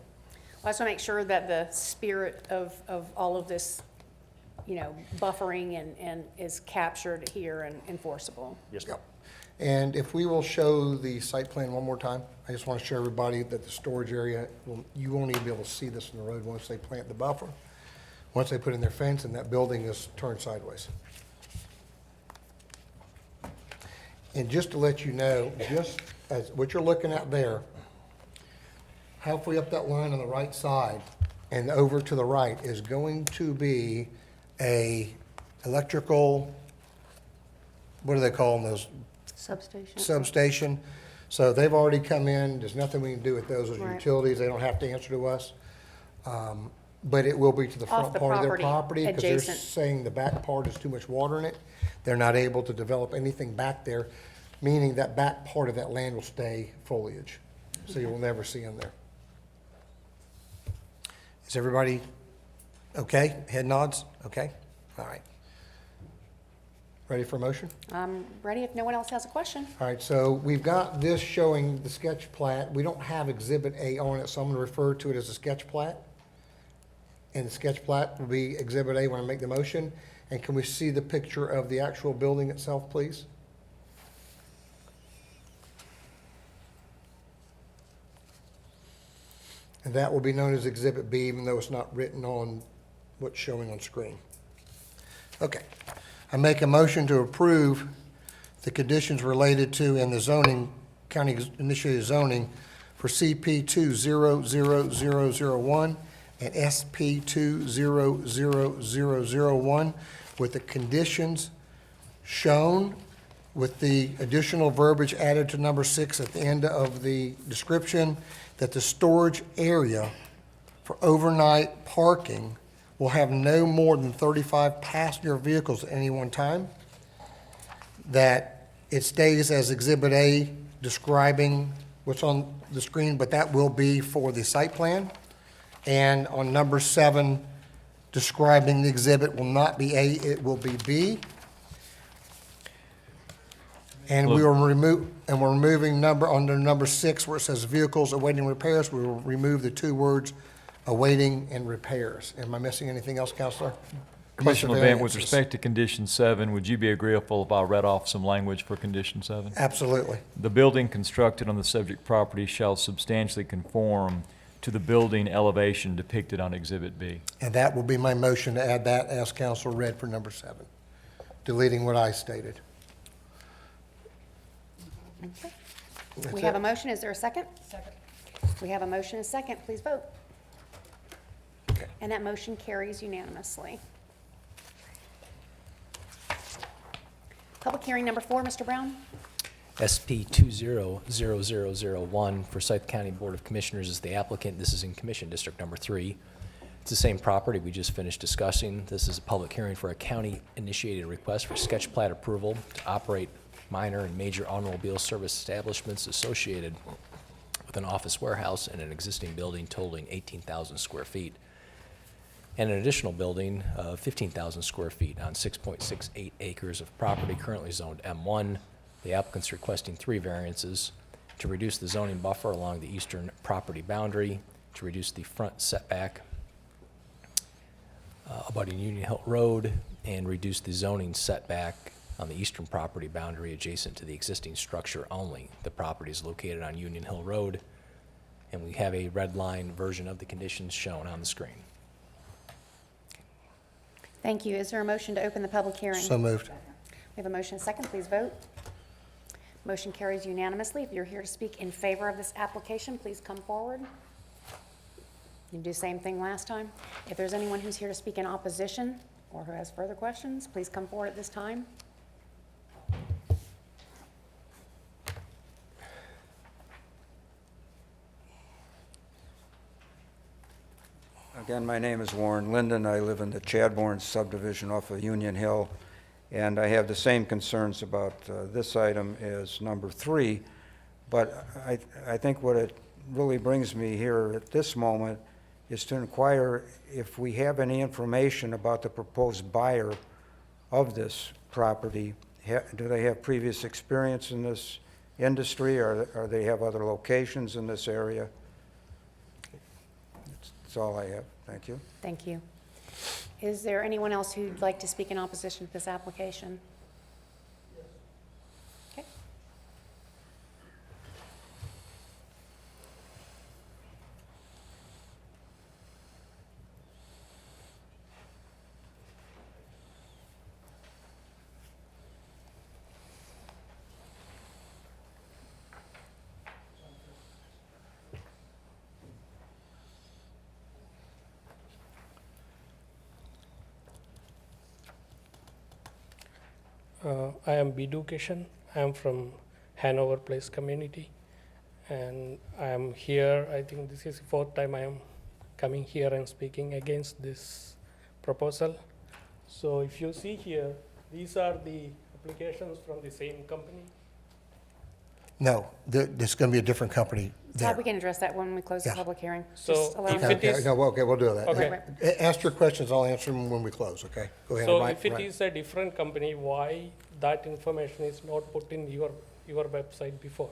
Well, I just want to make sure that the spirit of all of this, buffering and is captured here and enforceable.
Yes, ma'am.
And if we will show the site plan one more time, I just want to show everybody that the storage area, you won't even be able to see this in the road once they plant the buffer. Once they put in their fence and that building is turned sideways. And just to let you know, just as what you're looking at there, halfway up that line on the right side and over to the right is going to be a electrical, what do they call them, those
Substation?
substation. So they've already come in, there's nothing we can do with those
Right.
utilities, they don't have to answer to us. But it will be to the
Off
front
the
part of their
property,
property, because they're
adjacent.
saying the back part is too much water in it. They're not able to develop anything back there, meaning that back part of that land will stay foliage. So you will never see them there. Is everybody okay? Head nods? Okay? All right. Ready for a motion?
I'm ready if no one else has a question.
All right, so we've got this showing the sketch plat. We don't have Exhibit A on it, so I'm going to refer to it as a sketch plat. And the sketch plat will be Exhibit A when I make the motion. And can we see the picture of the actual building itself, please? And that will be known as Exhibit B, even though it's not written on what's showing on screen. Okay. I make a motion to approve the conditions related to and the zoning, county initiated zoning for CP 2000001 and SP 2000001 with the conditions shown with the additional verbiage added to number 6 at the end of the description, that the storage area for overnight parking will have no more than 35 passenger vehicles at any one time, that it stays as Exhibit A describing what's on the screen, but that will be for the site plan. And on number 7, describing the exhibit will not be A, it will be B. And we will remove, and we're removing under number 6, where it says vehicles awaiting repairs, we will remove the 2 words awaiting and repairs. Am I missing anything else, Counselor?
Commissioner LeVant, with
variances.
respect to condition 7, would you be agreeable if I read off some language for condition 7?
Absolutely.
The building constructed on the subject property shall substantially conform to the building elevation depicted on Exhibit B.
And that will be my motion to add that as council read for number 7, deleting what I stated.
Okay.
That's
We have
it.
a motion. Is there a second? Second. We have a motion and a second. Please vote.
Okay.
And that motion carries unanimously. Public hearing number 4, Mr. Brown.
SP 200001, Forsyth County Board of Commissioners is the applicant. This is in Commission District Number 3. It's the same property we just finished discussing. This is a public hearing for a county-initiated request for sketch plat approval to operate minor and major automobile service establishments associated with an office warehouse and an existing building totaling 18,000 square feet, and an additional building of 15,000 square feet on 6.68 acres of property currently zoned M1. The applicant's requesting 3 variances: to reduce the zoning buffer along the eastern property boundary, to reduce the front setback abutting Union Hill Road, and reduce the zoning setback on the eastern property boundary adjacent to the existing structure only. The property is located on Union Hill Road, and we have a red line version of the conditions shown on the screen.
Thank you. Is there a motion to open the public hearing?
So moved.
We have a motion and a second. Please vote. Motion carries unanimously. If you're here to speak in favor of this application, please come forward. You do the same thing last time. If there's anyone who's here to speak in opposition or who has further questions, please come forward at this time.
Again, my name is Warren Linden. I live in the Chadbourne subdivision off of Union Hill, and I have the same concerns about this item as number 3. But I think what it really brings me here at this moment is to inquire if we have any information about the proposed buyer of this property. Do they have previous experience in this industry, or they have other locations in this area? That's all I have. Thank you.
Thank you. Is there anyone else who'd like to speak in opposition to this application? Okay.
I am Bidu Kishan. I am from Hanover Place community, and I am here. I think this is the 4th time I am coming here and speaking against this proposal. So if you see here, these are the applications from the same company.
No, there's going to be a different company there.
Todd, we can address that when we close the
Yeah.
public hearing.
So
Just allow
if
me-
it is-
No, okay, we'll do that.
Okay.
Ask your questions, I'll answer them when we close, okay? Go ahead.
So
Right-
if it
right.
is a different company, why that information is not put in your website before?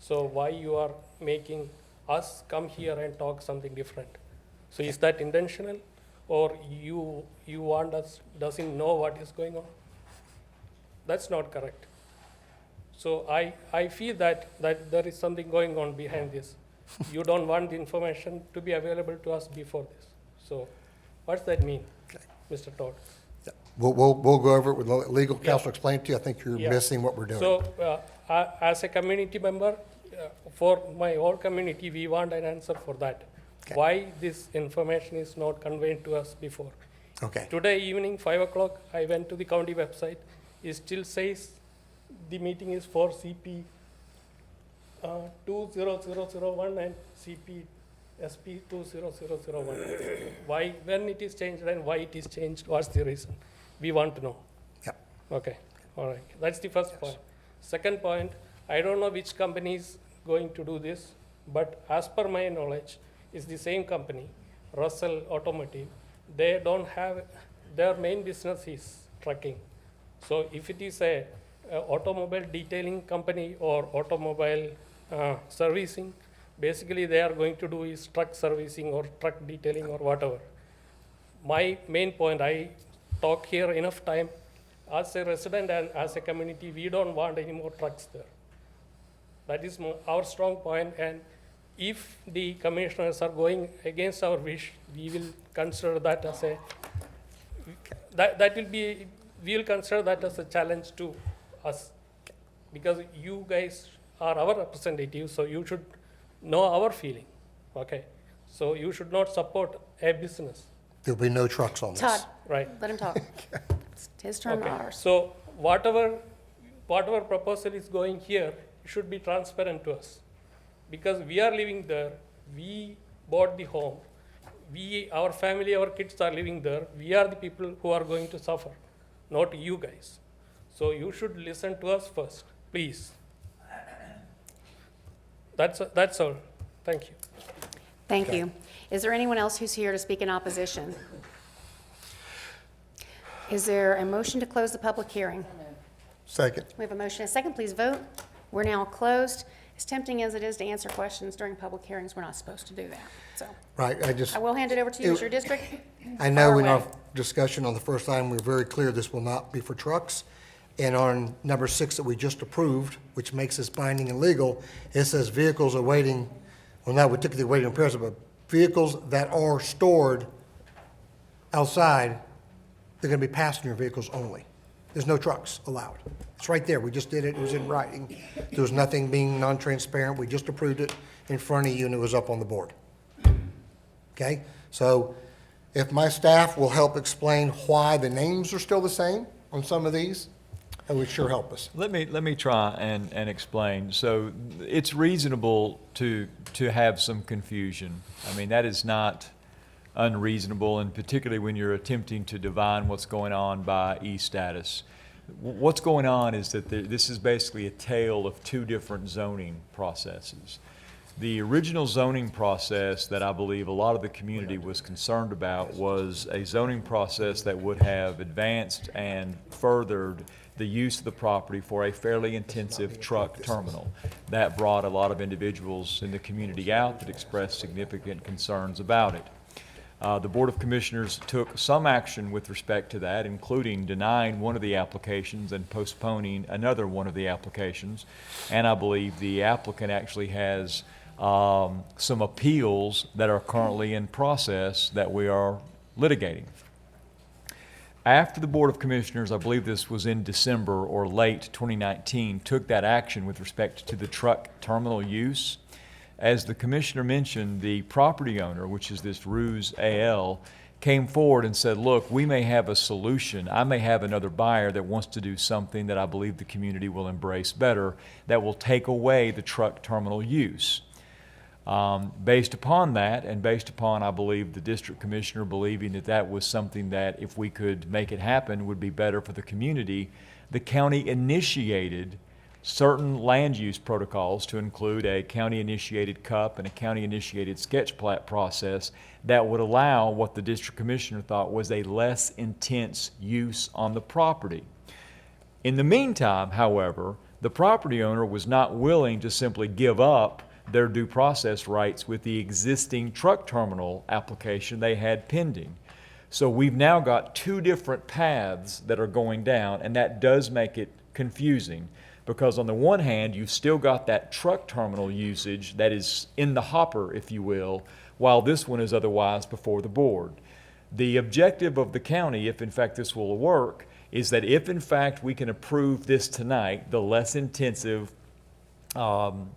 So why you are making us come here and talk something different? So is that intentional, or you want us doesn't know what is going on? That's not correct. So I feel that there is something going on behind this. You don't want the information to be available to us before this. So what's that mean, Mr. Todd?
We'll go over it with legal counsel, explain it to you. I think you're
Yeah.
missing what we're doing.
So, as a community member, for my whole community, we want an answer for that. Why this information is not conveyed to us before?
Okay.
Today evening, 5 o'clock, I went to the county website. It still says the meeting is for CP 20001 and CP SP 20001. Why, when it is changed and why it is changed, what's the reason? We want to know.
Yep.
Okay, all right. That's the first point. Second point, I don't know which company is going to do this, but as per my knowledge, it's the same company, Russell Automotive. They don't have, their main business is trucking. So if it is a automobile detailing company or automobile servicing, basically they are going to do is truck servicing or truck detailing or whatever. My main point, I talk here enough time, as a resident and as a community, we don't want any more trucks there. That is our strong point, and if the commissioners are going against our wish, we will consider that as a, we will consider that as a challenge to us, because you guys are our representatives, so you should know our feeling, okay? So you should not support a business.
There'll be no trucks on this.
Todd,
Right.
let him talk. It's his turn, not
Okay,
ours.
so whatever proposal is going here should be transparent to us, because we are living there, we bought the home, our family, our kids are living there, we are the people who are going to suffer, not you guys. So you should listen to us first, please. That's all, thank you.
Thank you. Is there anyone else who's here to speak in opposition? Is there a motion to close the public hearing?
Second.
We have a motion and a second. Please vote. We're now closed. As tempting as it is to answer questions during public hearings, we're not supposed to do that. So
Right,
I will hand it over to you. It's your district.
I know
Fire
in our
away.
discussion on the first item, we were very clear this will not be for trucks. And on number 6 that we just approved, which makes this binding and legal, it says vehicles awaiting, well, not particularly waiting repairs, but vehicles that are stored outside, they're gonna be passenger vehicles only. There's no trucks allowed. It's right there. We just did it. It was in writing. There was nothing being non-transparent. We just approved it in front of you, and it was up on the board. Okay? So if my staff will help explain why the names are still the same on some of these, that would sure help us.
Let me try and explain. So it's reasonable to have some confusion. I mean, that is not unreasonable, and particularly when you're attempting to divine what's going on by e-status. What's going on is that this is basically a tale of two different zoning processes. The original zoning process that I believe a lot of the community was concerned about was a zoning process that would have advanced and furthered the use of the property for a fairly intensive truck terminal. That brought a lot of individuals in the community out that expressed significant concerns about it. The Board of Commissioners took some action with respect to that, including denying one of the applications and postponing another one of the applications. And I believe the applicant actually has some appeals that are currently in process that we are litigating. After the Board of Commissioners, I believe this was in December or late 2019, took that action with respect to the truck terminal use, as the Commissioner mentioned, the property owner, which is this Ruse AL, came forward and said, look, we may have a solution. I may have another buyer that wants to do something that I believe the community will embrace better, that will take away the truck terminal use. Based upon that, and based upon, I believe, the district commissioner believing that that was something that, if we could make it happen, would be better for the community, the county initiated certain land use protocols to include a county-initiated CUP and a county-initiated sketch plat process that would allow what the district commissioner thought was a less intense use on the property. In the meantime, however, the property owner was not willing to simply give up their due process rights with the existing truck terminal application they had pending. So we've now got two different paths that are going down, and that does make it confusing. Because on the one hand, you've still got that truck terminal usage that is in the hopper, if you will, while this one is otherwise before the board. The objective of the county, if in fact this will work, is that if in fact we can approve this tonight, the less intensive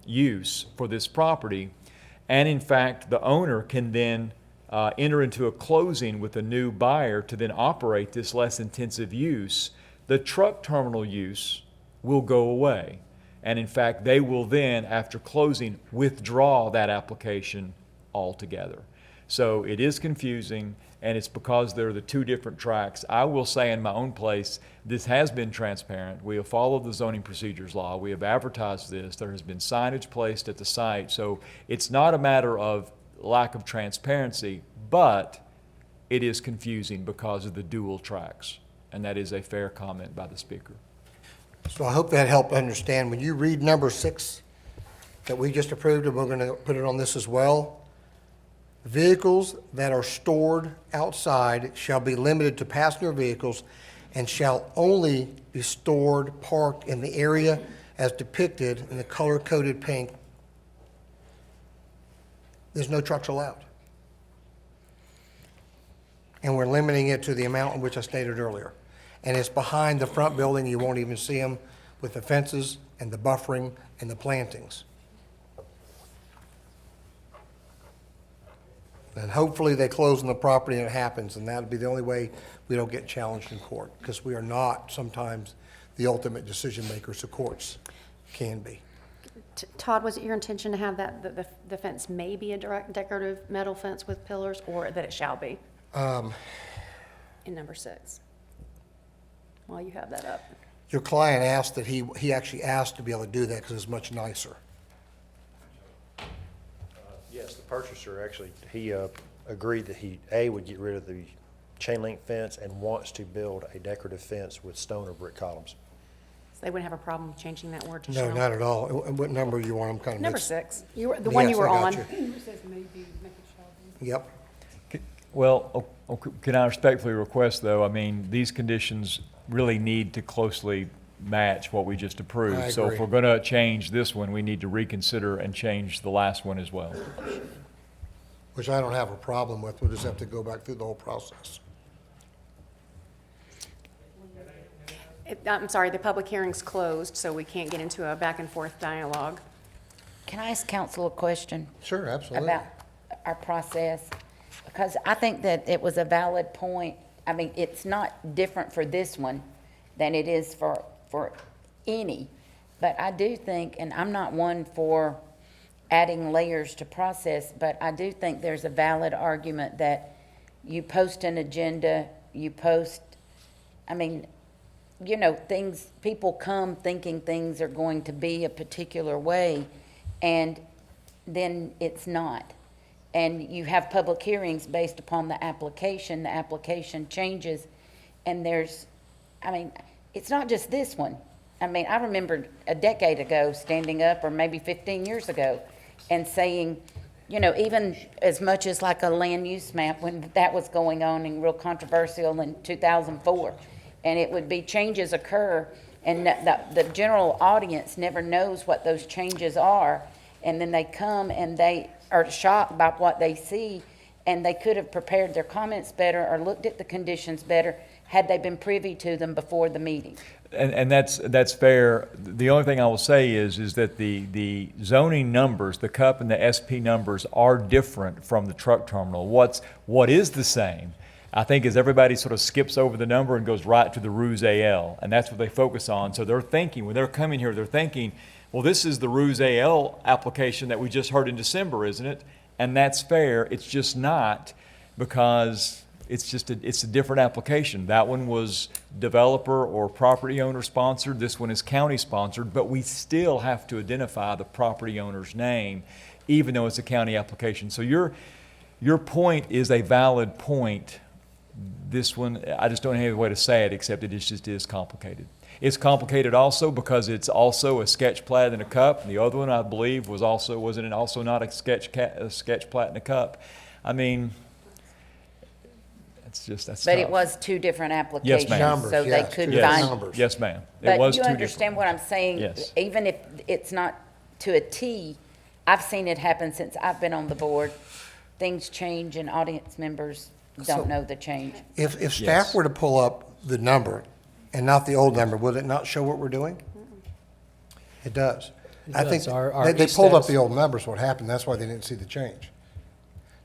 use for this property, and in fact the owner can then enter into a closing with a new buyer to then operate this less intensive use, the truck terminal use will go away. And in fact, they will then, after closing, withdraw that application altogether. So it is confusing, and it's because they're the two different tracks. I will say in my own place, this has been transparent. We have followed the zoning procedures law. We have advertised this. There has been signage placed at the site. So it's not a matter of lack of transparency, but it is confusing because of the dual tracks. And that is a fair comment by the speaker.
So I hope that helped understand. When you read number 6 that we just approved, and we're going to put it on this as well, vehicles that are stored outside shall be limited to passenger vehicles and shall only be stored, parked in the area as depicted in the color-coded pink. There's no trucks allowed. And we're limiting it to the amount in which I stated earlier. And it's behind the front building. You won't even see them with the fences and the buffering and the plantings. And hopefully they close on the property and it happens, and that'll be the only way we don't get challenged in court, because we are not sometimes the ultimate decision makers the courts can be.
Todd, was it your intention to have that, the fence may be a decorative metal fence with pillars, or that it shall be? In number 6, while you have that up.
Your client asked that he actually asked to be able to do that because it's much nicer.
Yes, the purchaser actually, he agreed that he, would get rid of the chain link fence and wants to build a decorative fence with stone or brick columns.
So they wouldn't have a problem changing that word to
No,
shall?
not at all. What number you want? I'm kind of
Number
mixed.
6, the one you
Yes,
were
I
on.
got you. Yep.
Well, can I respectfully request, though, I mean, these conditions really need to closely match what we just approved.
I
So if
agree.
we're going to change this one, we need to reconsider and change the last one as well.
Which I don't have a problem with. We'll just have to go back through the whole process.
I'm sorry, the public hearing's closed, so we can't get into a back and forth dialogue.
Can I ask council a question?
Sure, absolutely.
About our process? Because I think that it was a valid point. I mean, it's not different for this one than it is for any. But I do think, and I'm not one for adding layers to process, but I do think there's a valid argument that you post an agenda, you post, I mean, you know, things, people come thinking things are going to be a particular way, and then it's not. And you have public hearings based upon the application changes, and there's, I mean, it's not just this one. I mean, I remember a decade ago standing up, or maybe 15 years ago, and saying, you know, even as much as like a land use map, when that was going on and real controversial in 2004, and it would be changes occur, and the general audience never knows what those changes are, and then they come and they are shocked by what they see, and they could have prepared their comments better or looked at the conditions better had they been privy to them before the meeting.
And that's fair. The only thing I will say is that the zoning numbers, the CUP and the SP numbers, are different from the truck terminal. What is the same, I think, is everybody sort of skips over the number and goes right to the Ruse AL, and that's what they focus on. So they're thinking, when they're coming here, they're thinking, well, this is the Ruse AL application that we just heard in December, isn't it? And that's fair. It's just not, because it's a different application. That one was developer or property owner sponsored. This one is county sponsored, but we still have to identify the property owner's name, even though it's a county application. So your point is a valid point. This one, I just don't have any way to say it except it just is complicated. It's complicated also because it's also a sketch plat and a CUP. And the other one, I believe, wasn't it also not a sketch plat and a CUP? I mean, that's
But
tough.
it was two different applications.
Yes, ma'am.
So they could
Yes.
find.
Yes, ma'am. It
But
was
you
two
understand what I'm saying?
Yes.
Even if it's not to a T, I've seen it happen since I've been on the board. Things change and audience members don't know the change.
If staff were to pull up the number and not the old number, would it not show what we're doing? It does.
It
I think
does. Our
they pulled up
e-status-
the old numbers, what happened, that's why they didn't see the change.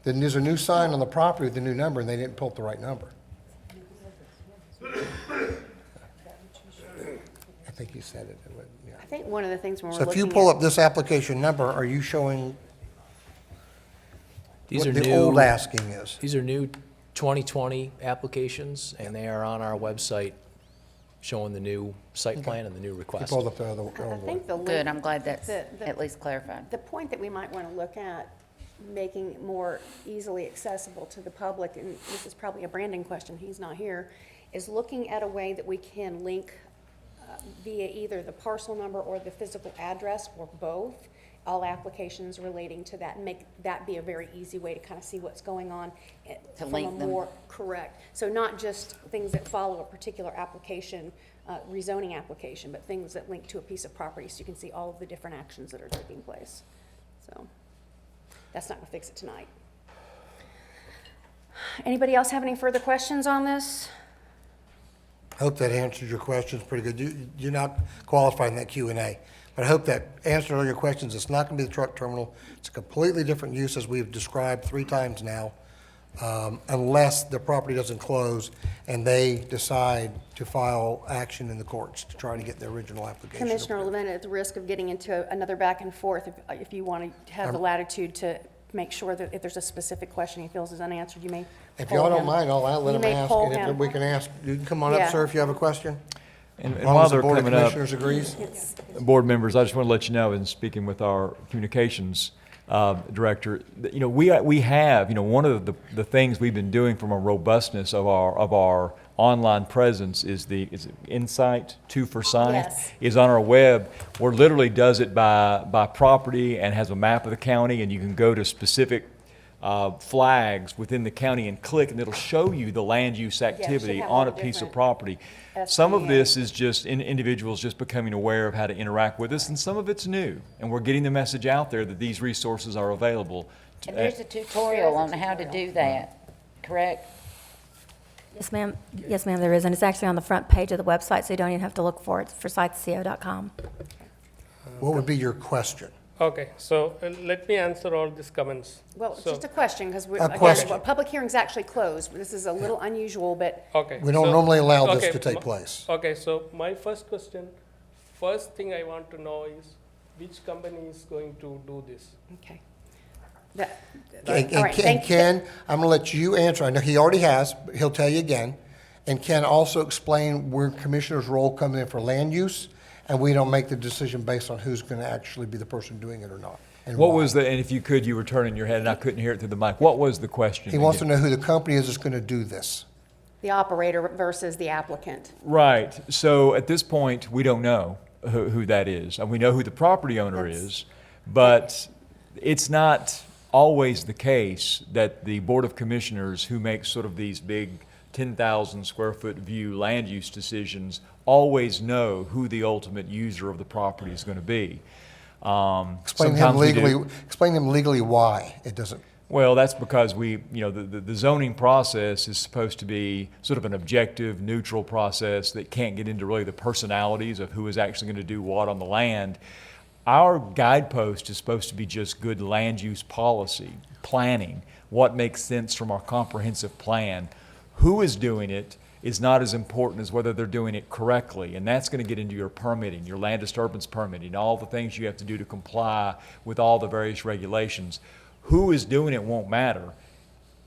Then there's a new sign on the property with the new number, and they didn't pull up the right number. I think you said it. Yeah.
I think one of the things when we're
So
looking
if
at.
you pull up this application number, are you showing
These
what
are
the
new.
old asking is.
These are new 2020 applications, and they are on our website showing the new site plan and the new request.
Keep all the other
I think the
Good,
link-
I'm glad that's
the-
at least clarified.
The point that we might want to look at, making it more easily accessible to the public, and this is probably a Brandon question, he's not here, is looking at a way that we can link via either the parcel number or the physical address, or both, all applications relating to that, and make that be a very easy way to kind of see what's going on
To
from
link
a
them.
more correct. So not just things that follow a particular application, rezoning application, but things that link to a piece of property, so you can see all of the different actions that are taking place. So that's not gonna fix it tonight. Anybody else have any further questions on this?
Hope that answers your questions pretty good. You're not qualified in that Q&A, but I hope that answered all your questions. It's not going to be the truck terminal. It's a completely different use, as we've described 3 times now, unless the property doesn't close and they decide to file action in the courts to try to get the original application
Commissioner
approved.
Levin, at the risk of getting into another back and forth, if you want to have the latitude to make sure that if there's a specific question he feels is unanswered, you may
If
poll
y'all don't
him.
mind, I'll let
You
him
may
ask,
poll
and if
him.
we can ask, you can come on
Yeah.
up, sir, if you have a question.
And
As long
while
as the
they're
Board of
coming up,
Commissioners agrees.
board members, I just want to let you know, in speaking with our communications director, that, we have, one of the things we've been doing from a robustness of our online presence is Insight to Forsyth
Yes.
is on our web, where literally does it by property and has a map of the county, and you can go to specific flags within the county and click, and it'll show you the land use activity
have all
on a
the
piece of
different
property. Some of
SBA.
this is just individuals just becoming aware of how to interact with us, and some of it's new. And we're getting the message out there that these resources are available.
And there's a tutorial on how to do that, correct?
Yes, ma'am. Yes, ma'am, there is, and it's actually on the front page of the website, so you don't even have to look for it. It's forsythco.com.
What would be your question?
Okay, so let me answer all these comments.
Well,
So-
just a question, because
A question.
public hearing's actually closed. This is a little unusual, but
Okay.
We don't
so-
normally allow this
okay,
to take place.
Okay, so my first question, first thing I want to know is which company is going to do this?
okay. That-
And
all right,
Ken-
thank-
Ken, I'm going to let you answer. I know he already has, but he'll tell you again. And Ken also explain where Commissioner's role comes in for land use, and we don't make the decision based on who's going to actually be the person doing it or not. And
What
why.
was and if you could, you were turning your head, and I couldn't hear it through the mic. What was the question?
He wants to know who the company is that's going to do this.
The operator versus the applicant.
Right. So at this point, we don't know who that is. And we know who the property owner is, but it's not always the case that the Board of Commissioners, who makes sort of these big 10,000 square foot view land use decisions, always know who the ultimate user of the property is going to be.
Explain him legally why it doesn't.
Well, that's because the zoning process is supposed to be sort of an objective, neutral process that can't get into really the personalities of who is actually going to do what on the land. Our guidepost is supposed to be just good land use policy, planning, what makes sense from our comprehensive plan. Who is doing it is not as important as whether they're doing it correctly, and that's going to get into your permitting, your land disturbance permitting, all the things you have to do to comply with all the various regulations. Who is doing it won't matter.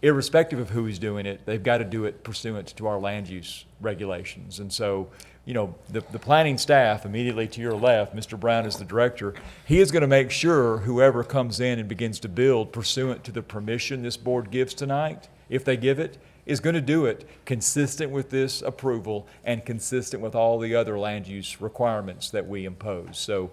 Irrespective of who is doing it, they've got to do it pursuant to our land use regulations. And so, the planning staff immediately to your left, Mr. Brown is the director, he is going to make sure whoever comes in and begins to build pursuant to the permission this board gives tonight, if they give it, is going to do it consistent with this approval and consistent with all the other land use requirements that we impose. So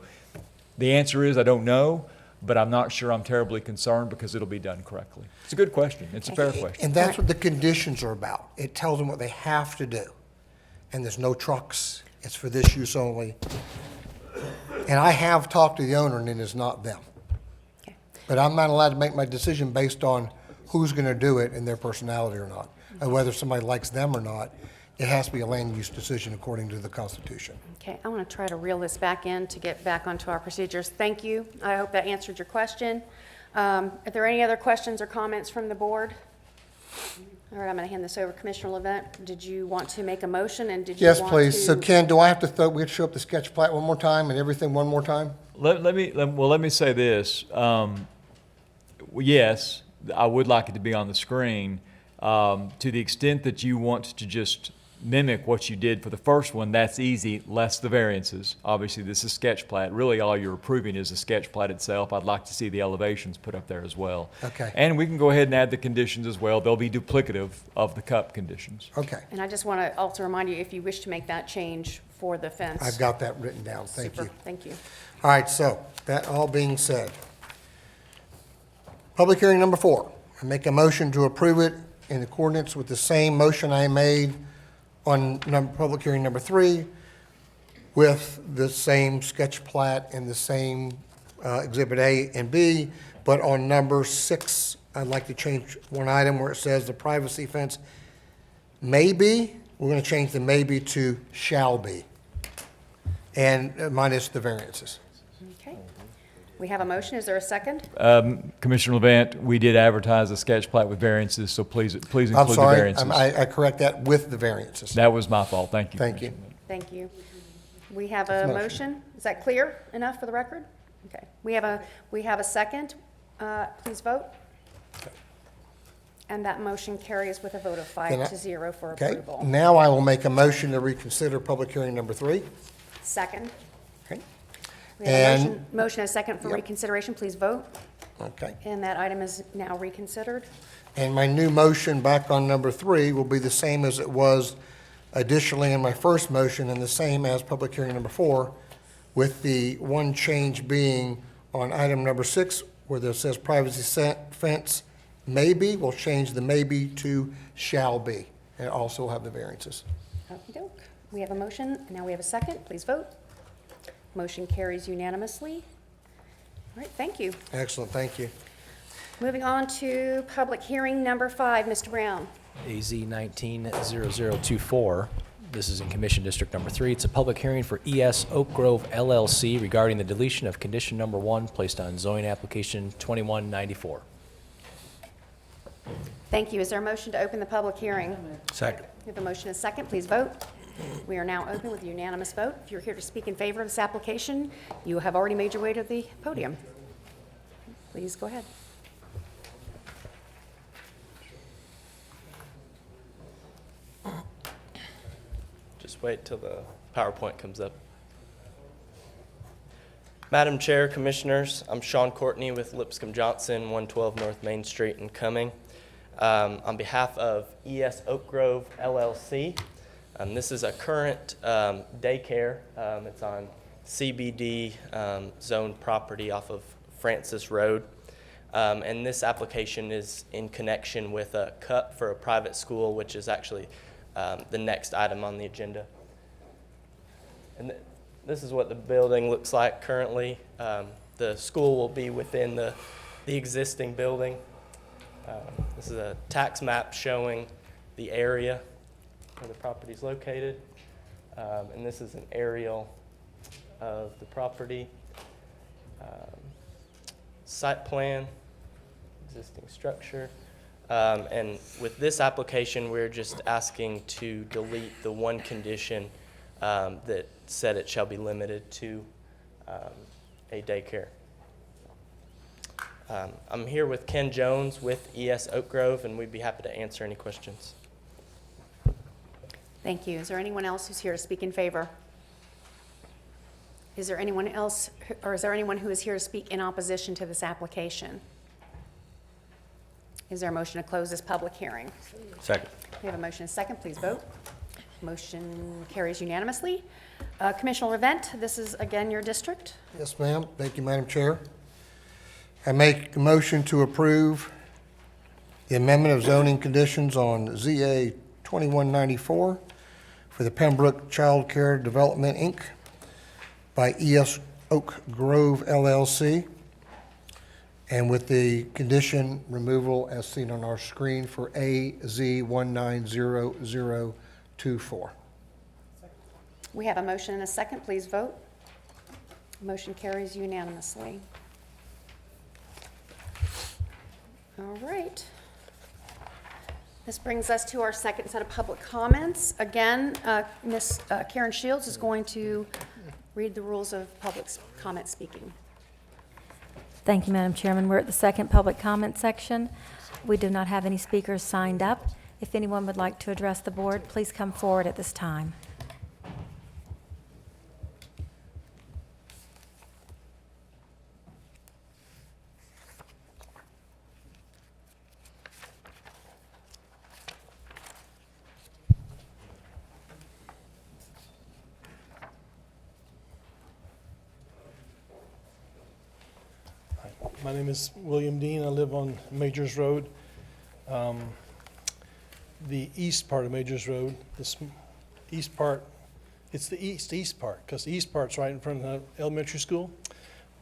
the answer is I don't know, but I'm not sure I'm terribly concerned because it'll be done correctly. It's a good question. It's a fair question.
And that's what the conditions are about. It tells them what they have to do. And there's no trucks. It's for this use only. And I have talked to the owner, and it is not them.
Okay.
But I'm not allowed to make my decision based on who's going to do it and their personality or not, and whether somebody likes them or not. It has to be a land use decision according to the Constitution.
Okay, I want to try to reel this back in to get back onto our procedures. Thank you. I hope that answered your question. Are there any other questions or comments from the board? All right, I'm going to hand this over. Commissioner Levent, did you want to make a motion, and did you want
Yes,
to?
please. So Ken, do I have to we have to show up the sketch plat one more time and everything one more time?
Let me say this. Yes, I would like it to be on the screen. To the extent that you want to just mimic what you did for the first one, that's easy, less the variances. Obviously, this is sketch plat. Really, all you're approving is the sketch plat itself. I'd like to see the elevations put up there as well.
Okay.
And we can go ahead and add the conditions as well. They'll be duplicative of the cup conditions.
Okay.
And I just want to also remind you, if you wish to make that change for the fence.
I've got that written down. Thank
Super.
you.
Thank you.
All right, so that all being said, public hearing number 4. I make a motion to approve it in accordance with the same motion I made on public hearing number 3, with the same sketch plat and the same Exhibit A and B, but on number 6, I'd like to change one item where it says the privacy fence may be. We're going to change the may be to shall be, and minus the variances.
Okay. We have a motion. Is there a second?
Commissioner Levant, we did advertise the sketch plat with variances, so please include
I'm
the
sorry,
variances.
I correct that with the variances.
That was my fault. Thank you.
Thank you.
Thank you. We have a
That's the
motion. Is that clear enough for the record? Okay. We have a second. Please vote. And that motion carries with a vote of 5-0 for
Okay,
approval.
now I will make a motion to reconsider public hearing number 3.
Second.
Okay.
We have a
And-
motion and a second for
Yep.
reconsideration. Please vote.
Okay.
And that item is now reconsidered.
And my new motion back on number 3 will be the same as it was additionally in my first motion, and the same as public hearing number 4, with the one change being on item number 6, where there says privacy fence maybe, we'll change the maybe to shall be, and also have the variances.
Okey-doke. We have a motion, and now we have a second. Please vote. Motion carries unanimously. All right, thank you.
Excellent, thank you.
Moving on to public hearing number 5, Mr. Brown.
AZ 190024. This is in Commission District Number 3. It's a public hearing for ES Oak Grove LLC regarding the deletion of condition number 1 placed on zoning application 2194.
Thank you. Is there a motion to open the public hearing?
Second.
We have a motion and a second. Please vote. We are now open with a unanimous vote. If you're here to speak in favor of this application, you have already made your way to the podium. Please go ahead.
Just wait till the PowerPoint comes up. Madam Chair, Commissioners, I'm Sean Courtney with Lipscomb Johnson, 112 North Main Street in Cumming. On behalf of ES Oak Grove LLC, this is a current daycare. It's on CBD zoned property off of Francis Road. And this application is in connection with a CUP for a private school, which is actually the next item on the agenda. And this is what the building looks like currently. The school will be within the existing building. This is a tax map showing the area where the property is located. And this is an aerial of the property. Site plan, existing structure. And with this application, we're just asking to delete the one condition that said it shall be limited to a daycare. I'm here with Ken Jones with ES Oak Grove, and we'd be happy to answer any questions.
Thank you. Is there anyone else who's here to speak in favor? Is there anyone else, or is there anyone who is here to speak in opposition to this application? Is there a motion to close this public hearing?
Second.
We have a motion and a second. Please vote. Motion carries unanimously. Commissioner Levent, this is again your district.
Yes, ma'am. Thank you, Madam Chair. I make a motion to approve the amendment of zoning conditions on ZA 2194 for the Pembroke Child Care Development, Inc. by ES Oak Grove LLC, and with the condition removal as seen on our screen for AZ 190024.
We have a motion and a second. Please vote. Motion carries unanimously. All right. This brings us to our second set of public comments. Again, Ms. Karen Shields is going to read the rules of public comment speaking.
Thank you, Madam Chairman. We're at the second public comment section. We do not have any speakers signed up. If anyone would like to address the board, please come forward at this time.
My name is William Dean. I live on Majors Road, the east part of Majors Road. This east part, it's the east part, because the east part's right in front of the elementary school,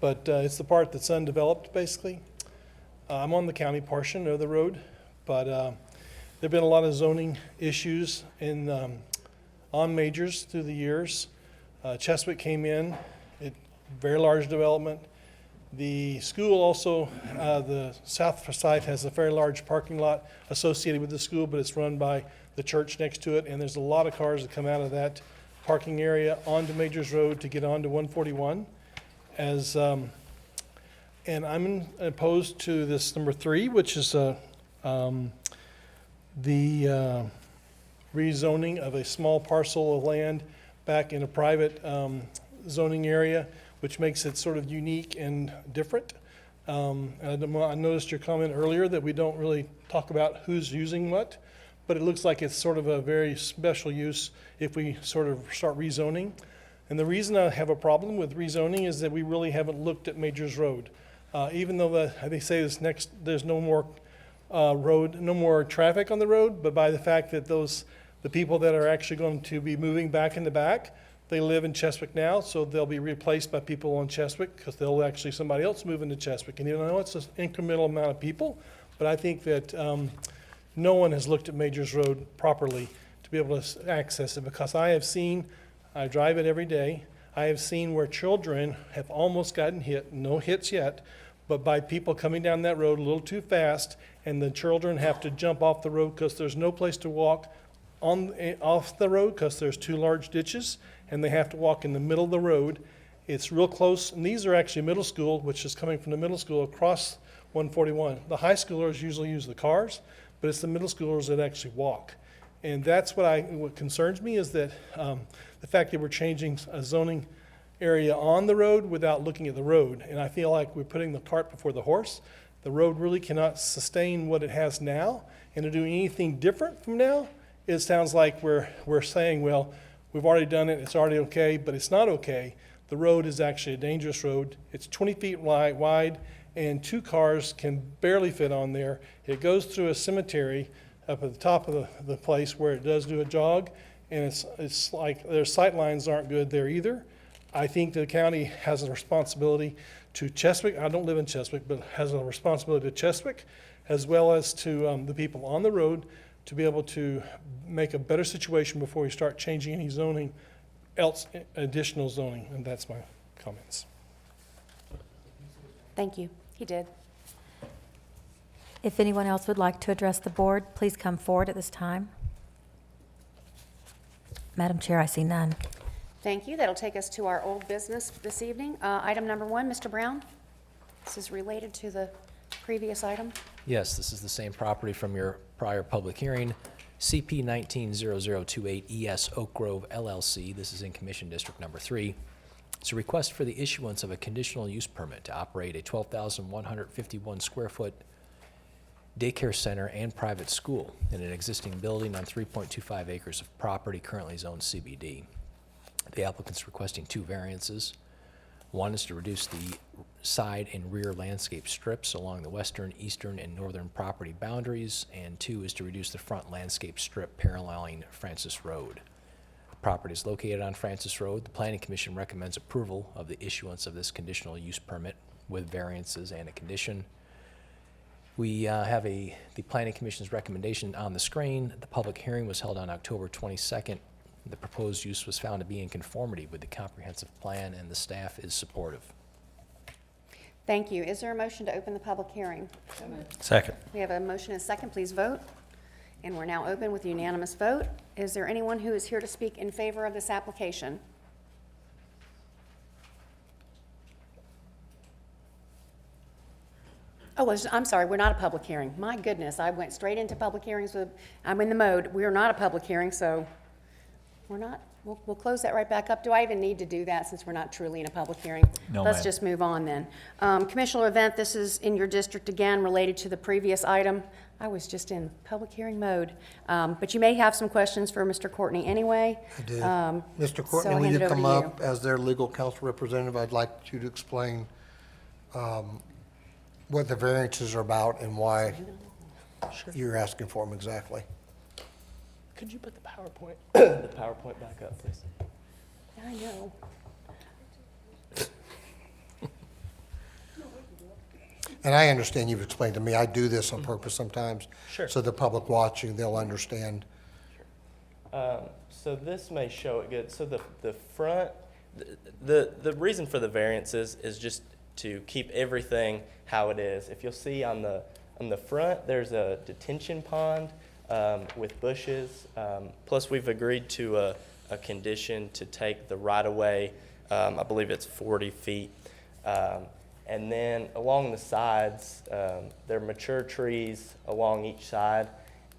but it's the part that's undeveloped, basically. I'm on the county portion of the road, but there've been a lot of zoning issues on Majors through the years. Chesapeake came in, very large development. The school also, the South Forsyth has a very large parking lot associated with the school, but it's run by the church next to it, and there's a lot of cars that come out of that parking area onto Majors Road to get onto 141. And I'm opposed to this number 3, which is the rezoning of a small parcel of land back in a private zoning area, which makes it sort of unique and different. I noticed your comment earlier that we don't really talk about who's using what, but it looks like it's sort of a very special use if we sort of start rezoning. And the reason I have a problem with rezoning is that we really haven't looked at Majors Road. Even though they say there's no more no more traffic on the road, but by the fact that the people that are actually going to be moving back in the back, they live in Chesapeake now, so they'll be replaced by people on Chesapeake because they'll actually somebody else move into Chesapeake. And you know, it's an incremental amount of people, but I think that no one has looked at Majors Road properly to be able to access it, because I drive it every day. I have seen where children have almost gotten hit, no hits yet, but by people coming down that road a little too fast, and the children have to jump off the road because there's no place to walk off the road because there's 2 large ditches, and they have to walk in the middle of the road. It's real close, and these are actually middle school, which is coming from the middle school across 141. The high schoolers usually use the cars, but it's the middle schoolers that actually walk. And that's what concerns me, is that the fact that we're changing a zoning area on the road without looking at the road. And I feel like we're putting the cart before the horse. The road really cannot sustain what it has now, and to do anything different from now, it sounds like we're saying, well, we've already done it, it's already okay, but it's not okay. The road is actually a dangerous road. It's 20 feet wide, and 2 cars can barely fit on there. It goes through a cemetery up at the top of the place where it does do a jog, and it's like their sight lines aren't good there either. I think the county has a responsibility to Chesapeake. I don't live in Chesapeake, but has a responsibility to Chesapeake, as well as to the people on the road, to be able to make a better situation before we start changing any zoning, additional zoning, and that's my comments.
Thank you. He did.
If anyone else would like to address the board, please come forward at this time. Madam Chair, I see none.
Thank you. That'll take us to our old business this evening. Item number 1, Mr. Brown. This is related to the previous item.
Yes, this is the same property from your prior public hearing, CP 190028 ES Oak Grove LLC. This is in Commission District Number 3. It's a request for the issuance of a conditional use permit to operate a 12,151 square foot daycare center and private school in an existing building on 3.25 acres of property currently zoned CBD. The applicant's requesting 2 variances. One is to reduce the side and rear landscape strips along the western, eastern, and northern property boundaries, and 2 is to reduce the front landscape strip paralleling Francis Road. The property is located on Francis Road. The Planning Commission recommends approval of the issuance of this conditional use permit with variances and a condition. We have the Planning Commission's recommendation on the screen. The public hearing was held on October 22nd. The proposed use was found to be in conformity with the comprehensive plan, and the staff is supportive.
Thank you. Is there a motion to open the public hearing?
Second.
We have a motion and a second. Please vote. And we're now open with unanimous vote. Is there anyone who is here to speak in favor of this application? Oh, I'm sorry, we're not a public hearing. My goodness, I went straight into public hearings with, I'm in the mode. We are not a public hearing, so we're not, we'll close that right back up. Do I even need to do that since we're not truly in a public hearing?
No,
Let's
ma'am.
just move on then. Commissioner event, this is in your district again, related to the previous item. I was just in public hearing mode. But you may have some questions for Mr. Courtney anyway.
I do. Mr.
so
Courtney,
I'll
will
hand
you
it over
come
to
up as their legal counsel representative? I'd like you to explain what the variances are about and why you're asking for them exactly.
Could you put the PowerPoint, the PowerPoint back up, please?
I know.
And I understand you've explained to me, I do this on purpose sometimes.
Sure.
So the public watching, they'll understand.
So this may show it good. So the front, the reason for the variances is just to keep everything how it is. If you'll see on the front, there's a detention pond with bushes. Plus, we've agreed to a condition to take the right-of-way. I believe it's 40 feet. And then along the sides, there are mature trees along each side.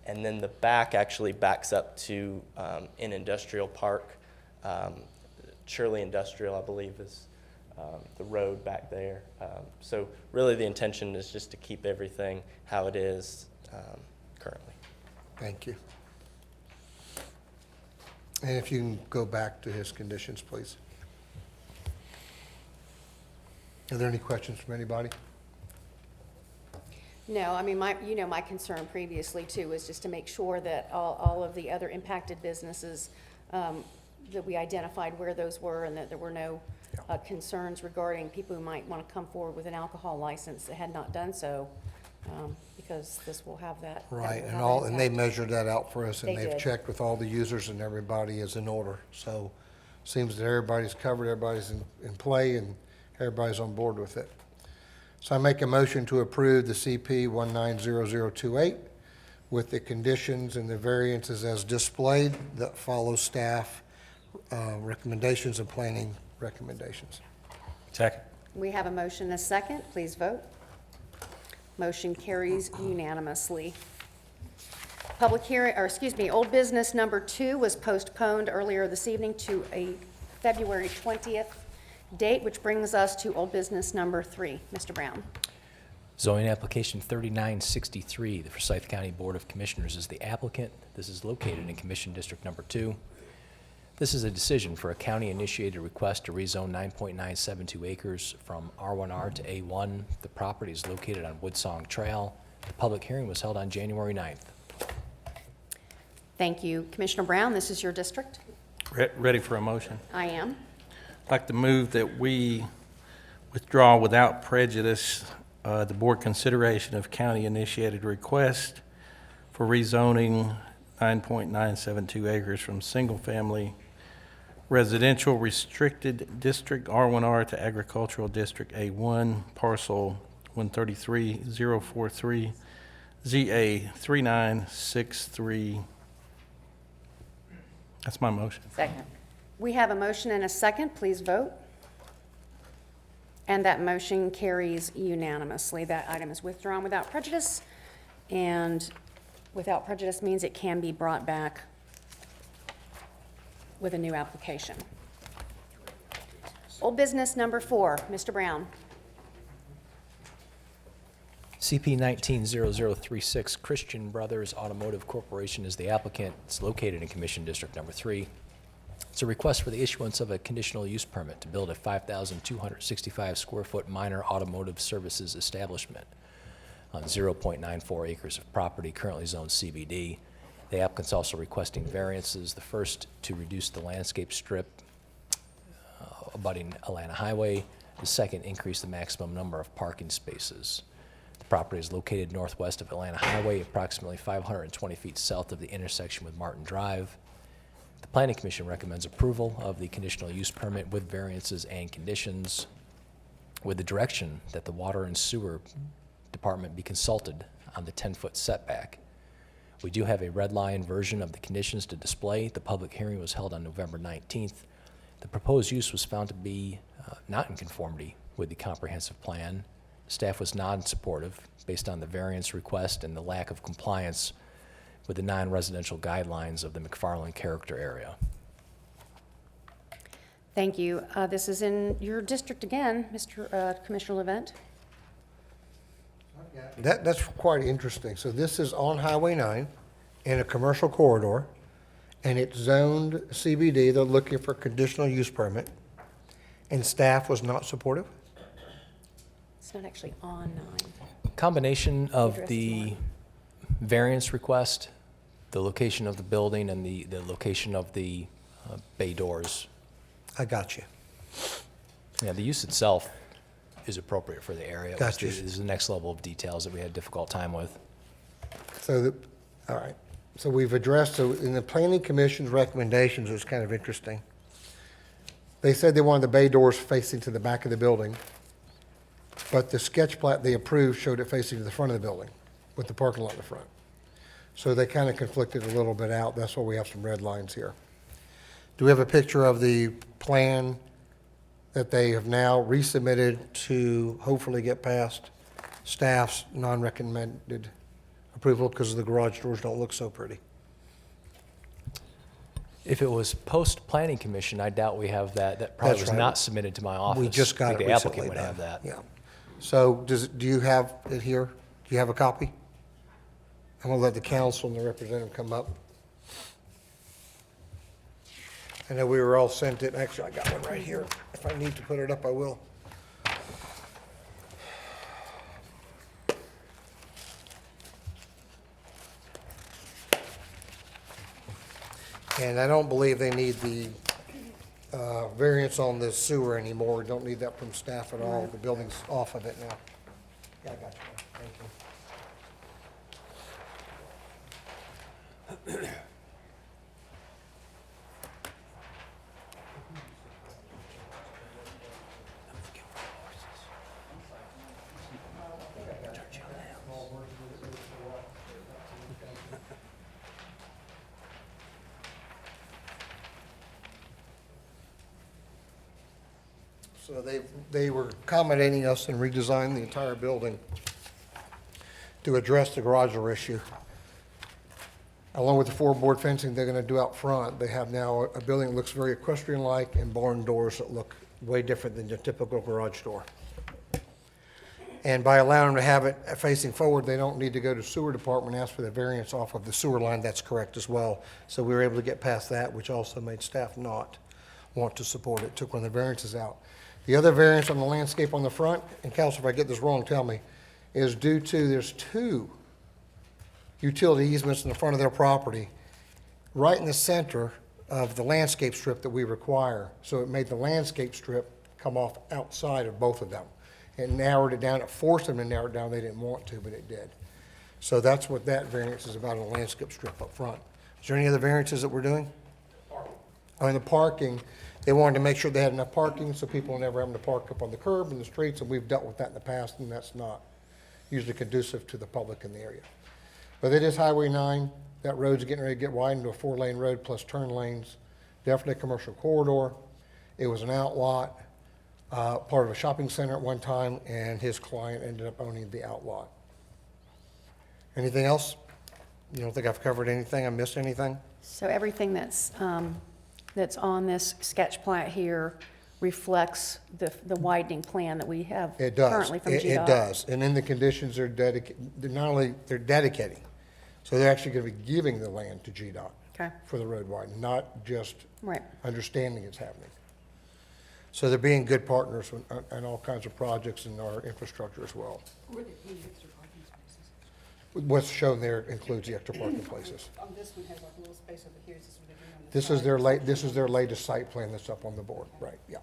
And then the back actually backs up to an industrial park. Shirley Industrial, I believe, is the road back there. So really the intention is just to keep everything how it is currently.
Thank you. And if you can go back to his conditions, please. Are there any questions from anybody?
No, I mean, my concern previously too was just to make sure that all of the other impacted businesses, that we identified where those were and that there were no concerns regarding people who might want to come forward with an alcohol license that had not done so, because this will have that.
Right,
will have an
and they
impact.
measured that out for us, and
They
they've
did.
checked with all the users, and everybody is in order. So seems that everybody's covered, everybody's in play, and everybody's on board with it. So I make a motion to approve the CP 190028 with the conditions and the variances as displayed that follow staff recommendations and planning recommendations.
Second.
We have a motion and a second. Please vote. Motion carries unanimously. Public hearing, or excuse me, old business number 2 was postponed earlier this evening to a February 20th date, which brings us to old business number 3. Mr. Brown.
Zoning application 3963, the Forsyth County Board of Commissioners is the applicant. This is located in Commission District Number 2. This is a decision for a county-initiated request to rezone 9.972 acres from R1R to A1. The property is located on Woodsong Trail. The public hearing was held on January 9th.
Thank you. Commissioner Brown, this is your district.
Ready for a motion?
I am.
I'd like to move that we withdraw without prejudice the board consideration of county-initiated request for rezoning 9.972 acres from single-family residential restricted district R1R to agricultural district A1, parcel 133-043, ZA 3963. That's my motion.
Second.
We have a motion and a second. Please vote. And that motion carries unanimously. That item is withdrawn without prejudice. And without prejudice means it can be brought back with a new application. Old business number 4, Mr. Brown.
CP 190036, Christian Brothers Automotive Corporation is the applicant. It's located in Commission District Number 3. It's a request for the issuance of a conditional use permit to build a 5,265 square foot minor automotive services establishment on 0.94 acres of property currently zoned CBD. The applicant's also requesting variances. The first, to reduce the landscape strip abutting Atlanta Highway. The second, increase the maximum number of parking spaces. The property is located northwest of Atlanta Highway, approximately 520 feet south of the intersection with Martin Drive. The Planning Commission recommends approval of the conditional use permit with variances and conditions, with the direction that the Water and Sewer Department be consulted on the 10-foot setback. We do have a red line version of the conditions to display. The public hearing was held on November 19th. The proposed use was found to be not in conformity with the comprehensive plan. Staff was non-supportive based on the variance request and the lack of compliance with the non-residential guidelines of the McFarland character area.
Thank you. This is in your district again, Mr. Commissioner Levent.
That's quite interesting. So this is on Highway 9 in a commercial corridor, and it's zoned CBD. They're looking for a conditional use permit, and staff was not supportive?
It's not actually on 9.
Combination of
Address
the variance request, the location of the building, and the location of the bay doors.
I got you.
Yeah, the use itself is appropriate for the area. It was
Gotcha.
This is the next level of details that we had a difficult time with.
So, all right. So we've addressed, so in the planning commission's recommendations, it was kind of interesting. They said they wanted the bay doors facing to the back of the building, but the sketch plat they approved showed it facing to the front of the building with the parking lot in the front. So they kind of conflicted a little bit out. That's why we have some red lines here. Do we have a picture of the plan that they have now resubmitted to hopefully get past staff's non-recommended approval because the garage doors don't look so pretty?
If it was post-planning commission, I doubt we have that. That probably
That's
was
right.
not submitted to my office.
We just got
I
it
think the applicant
recently
would
done.
have that.
Yeah. So do you have it here? Do you have a copy? I'm gonna let the council and the representative come up. I know we were all sent it. Actually, I got one right here. If I need to put it up, I will. And I don't believe they need the variance on the sewer anymore. We don't need that from staff at all. The building's off of it now. Yeah, I got you. Thank you. So they were accommodating us and redesigned the entire building to address the garage door issue. Along with the floorboard fencing they're gonna do out front, they have now a building that looks very equestrian-like and barn doors that look way different than your typical garage door. And by allowing them to have it facing forward, they don't need to go to sewer department and ask for the variance off of the sewer line. That's correct as well. So we were able to get past that, which also made staff not want to support it, took one of the variances out. The other variance on the landscape on the front, and council, if I get this wrong, tell me, is due to, there's 2 utility easements in the front of their property, right in the center of the landscape strip that we require. So it made the landscape strip come off outside of both of them. It narrowed it down, it forced them to narrow it down, they didn't want to, but it did. So that's what that variance is about, a landscape strip up front. Is there any other variances that we're doing? On the parking, they wanted to make sure they had enough parking so people are never having to park up on the curb in the streets, and we've dealt with that in the past, and that's not usually conducive to the public in the area. But it is Highway 9. That road's getting ready to get widened to a 4-lane road plus turn lanes. Definitely a commercial corridor. It was an outlot, part of a shopping center at one time, and his client ended up owning the outlot. Anything else? You don't think I've covered anything? I missed anything?
So everything that's on this sketch plat here reflects the widening plan that we have
It does.
currently from GDOT.
It does. And in the conditions, they're not only, they're dedicating. So they're actually going to be giving the land to GDOT
Okay.
for the road widening, not just
Right.
understanding it's happening. So they're being good partners on all kinds of projects in our infrastructure as well. What's shown there includes the extra parking places.
On this one has like a little space over here, is this what they're doing on the
This is their latest site plan that's up on the board, right, yeah.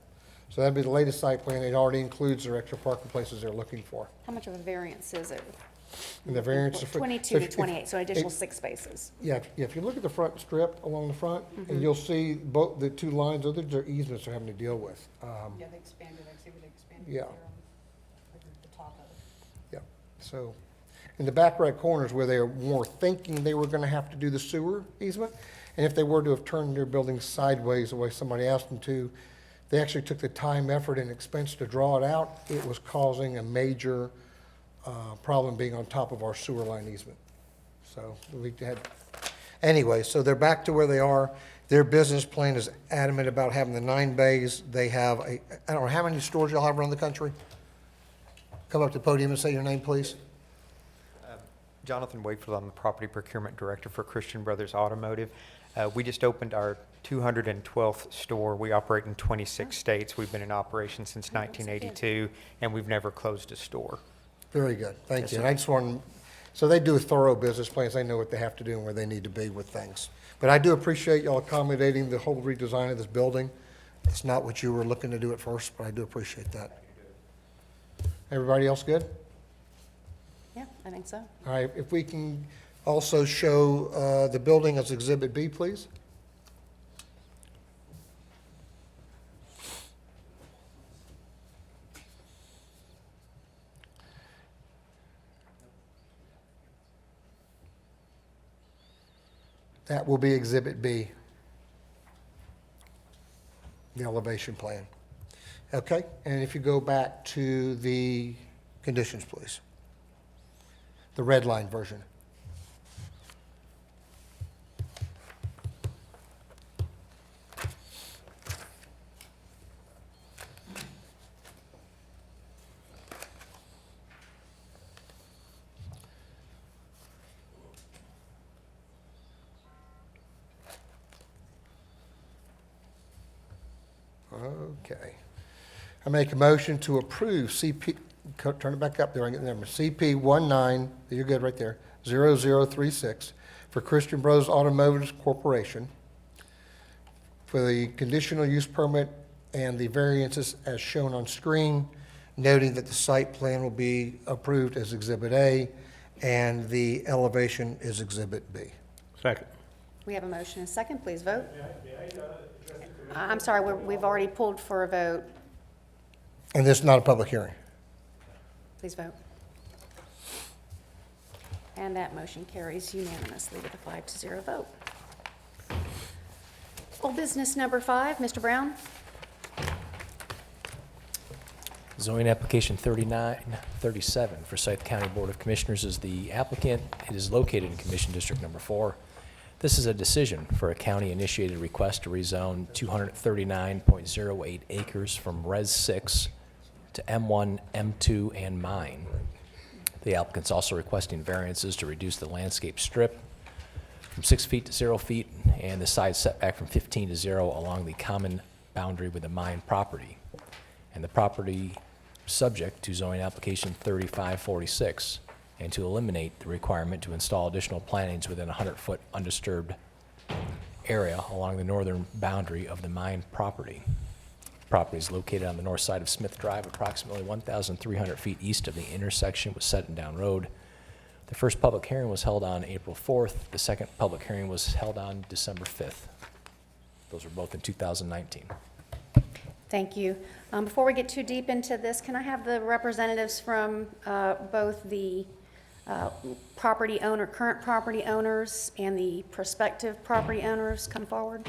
So that'd be the latest site plan. It already includes their extra parking places they're looking for.
How much of a variance is it?
And the variance is for.
22 to 28, so additional 6 spaces.
Yeah, if you look at the front strip along the front, and you'll see both the 2 lines, those are easements they're having to deal with.
Yeah, they expanded, I see where they expanded.
Yeah.
there on, like, the top of it.
Yeah, so, in the back right corner is where they were more thinking they were gonna have to do the sewer easement. And if they were to have turned their building sideways the way somebody asked them to, they actually took the time, effort, and expense to draw it out. It was causing a major problem being on top of our sewer line easement. So we had, anyway, so they're back to where they are. Their business plan is adamant about having the 9 bays. They have I don't know, how many stores y'all have around the country? Come up to the podium and say your name, please.
Jonathan Wakefield, I'm the Property Procurement Director for Christian Brothers Automotive. We just opened our 212th store. We operate in 26 states. We've been in operation since 1982, and we've never closed a store.
Very good, thank
Yes,
you.
sir.
And I just want, so they do a thorough business plans, they know what they have to do and where they need to be with things. But I do appreciate y'all accommodating the whole redesign of this building. It's not what you were looking to do at first, but I do appreciate that. Everybody else good?
Yeah, I think so.
All right, if we can also show the building as Exhibit B, please. That will be Exhibit B, the elevation plan. Okay, and if you go back to the conditions, please. The red line version. Okay. I make a motion to approve CP, turn it back up there, I get the number, CP 19, you're good right there, 0036, for Christian Brothers Automotive Corporation for the conditional use permit and the variances as shown on screen, noting that the site plan will be approved as Exhibit A and the elevation is Exhibit B.
Second.
We have a motion and a second, please vote. I'm sorry, we've already pulled for a vote.
And this is not a public hearing.
Please vote. And that motion carries unanimously with a 5-0 vote. Old business number 5, Mr. Brown.
Zoning application 3937 Forsyth County Board of Commissioners is the applicant. It is located in Commission District Number 4. This is a decision for a county-initiated request to rezone 239.08 acres from Res 6 to M1, M2, and Mine. The applicant's also requesting variances to reduce the landscape strip from 6 feet to 0 feet and the side setback from 15 to 0 along the common boundary with the Mine property. And the property subject to zoning application 3546, and to eliminate the requirement to install additional plantings within a 100-foot undisturbed area along the northern boundary of the Mine property. The property is located on the north side of Smith Drive, approximately 1,300 feet east of the intersection with Seton Down Road. The first public hearing was held on April 4th. The second public hearing was held on December 5th. Those were both in 2019.
Thank you. Before we get too deep into this, can I have the representatives from both the property owner, current property owners and the prospective property owners come forward?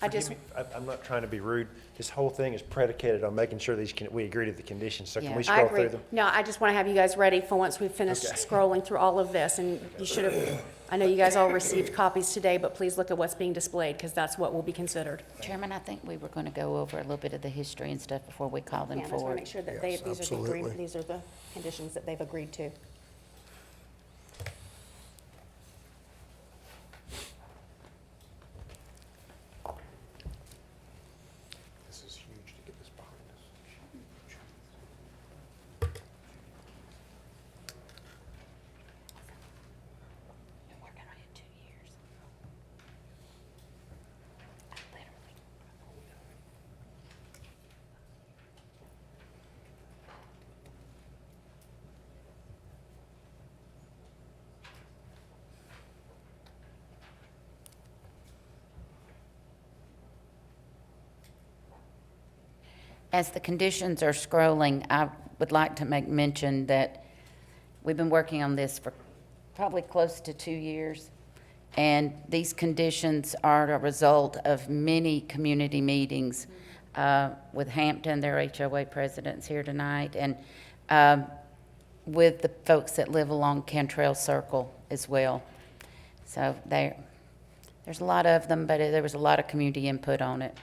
I'm not trying to be rude. This whole thing is predicated on making sure we agree to the conditions. So can we
I
scroll
agree.
through them?
No, I just want to have you guys ready for once we've finished
Okay.
scrolling through all of this. And you should have, I know you guys all received copies today, but please look at what's being displayed because that's what will be considered.
Chairman, I think we were going to go over a little bit of the history and stuff before we call them
Yeah, I just want to
forward.
make sure that
Yes,
these are the
absolutely.
agreement, these are the conditions that they've agreed to.
This is huge to get this behind us.
And we're going to hit 2 years. Literally. As the conditions are scrolling, I would like to make mention that we've been working on this for probably close to 2 years. And these conditions are a result of many community meetings with Hampton, their HOA presidents here tonight, and with the folks that live along Cantrell Circle as well. So there's a lot of them, but there was a lot of community input on it.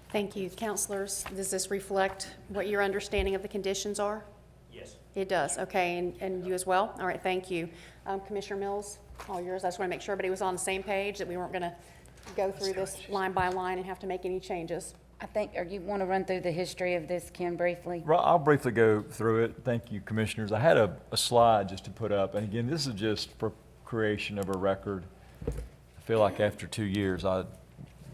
Thank you. Counselors, does this reflect what your understanding of the conditions are?
Yes.
It does, okay, and you as well? All right, thank you. Commissioner Mills, all yours. I just want to make sure everybody was on the same page, that we weren't going to go through this line by line and have to make any changes.
I think, or you want to run through the history of this, Ken, briefly?
Well, I'll briefly go through it. Thank you, Commissioners. I had a slide just to put up, and again, this is just for creation of a record. I feel like after 2 years, I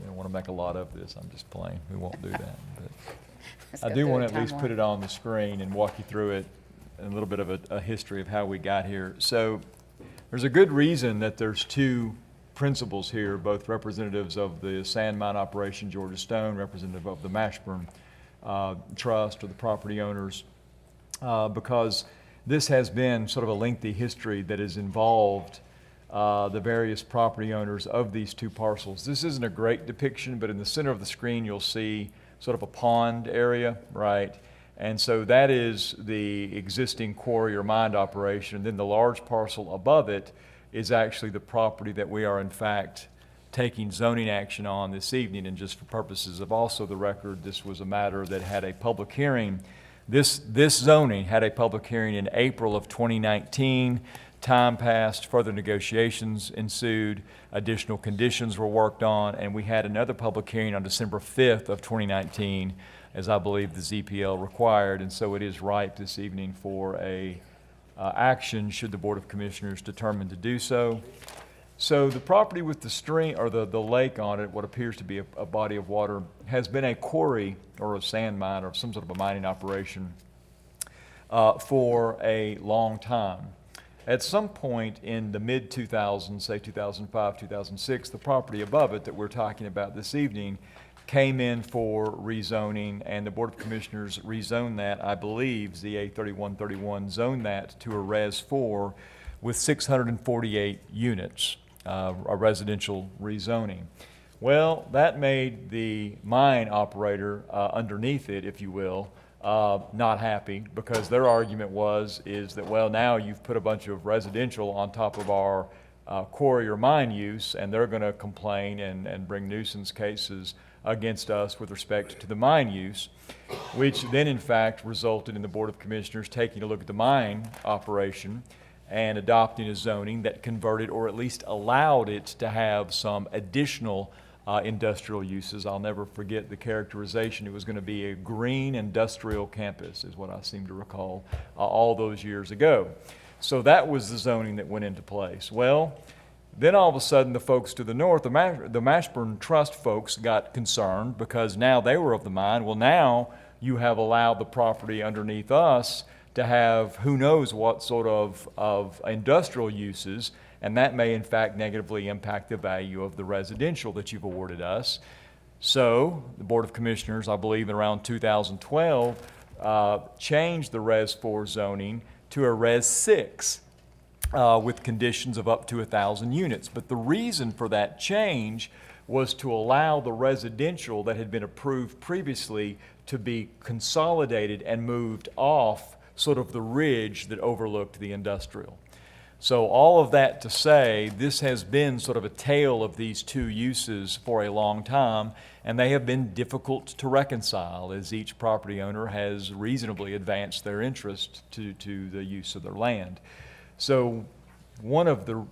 want to make a lot of this. I'm just playing. We won't do that. But I do want to at least put it on the screen and walk you through it, and a little bit of a history of how we got here. So there's a good reason that there's two principals here, both representatives of the sand mine operation, Georgia Stone, representative of the Mashburn Trust or the property owners, because this has been sort of a lengthy history that has involved the various property owners of these two parcels. This isn't a great depiction, but in the center of the screen you'll see sort of a pond area, right? And so that is the existing quarry or mine operation. And then the large parcel above it is actually the property that we are in fact taking zoning action on this evening. And just for purposes of also the record, this was a matter that had a public hearing. This zoning had a public hearing in April of 2019. Time passed, further negotiations ensued, additional conditions were worked on, and we had another public hearing on December 5th of 2019, as I believe the ZPL required. And so it is ripe this evening for a action should the Board of Commissioners determine to do so. So the property with the stream or the lake on it, what appears to be a body of water, has been a quarry or a sand mine or some sort of a mining operation for a long time. At some point in the mid-2000s, say 2005, 2006, the property above it that we're talking about this evening came in for rezoning, and the Board of Commissioners rezoned that, I believe, ZA 3131 zoned that to a Res 4 with 648 units, a residential rezoning. Well, that made the mine operator underneath it, if you will, not happy, because their argument is that, well, now you've put a bunch of residential on top of our quarry or mine use, and they're going to complain and bring nuisance cases against us with respect to the mine use, which then in fact resulted in the Board of Commissioners taking a look at the mine operation and adopting a zoning that converted or at least allowed it to have some additional industrial uses. I'll never forget the characterization. It was going to be a green industrial campus, is what I seem to recall, all those years ago. So that was the zoning that went into place. Well, then all of a sudden the folks to the north, the Mashburn Trust folks, got concerned because now they were of the mind, well, now you have allowed the property underneath us to have who knows what sort of industrial uses, and that may in fact negatively impact the value of the residential that you've awarded us. So the Board of Commissioners, I believe in around 2012, changed the Res 4 zoning to a Res 6 with conditions of up to 1,000 units. But the reason for that change was to allow the residential that had been approved previously to be consolidated and moved off sort of the ridge that overlooked the industrial. So all of that to say, this has been sort of a tale of these two uses for a long time, and they have been difficult to reconcile as each property owner has reasonably advanced their interest to the use of their land. So one of the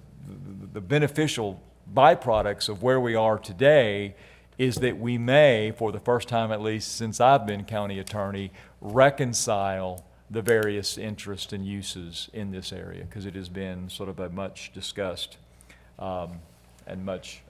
beneficial byproducts of where we are today is that we may, for the first time at least since I've been county attorney, reconcile the various interests and uses in this area, because it has been sort of a much discussed and much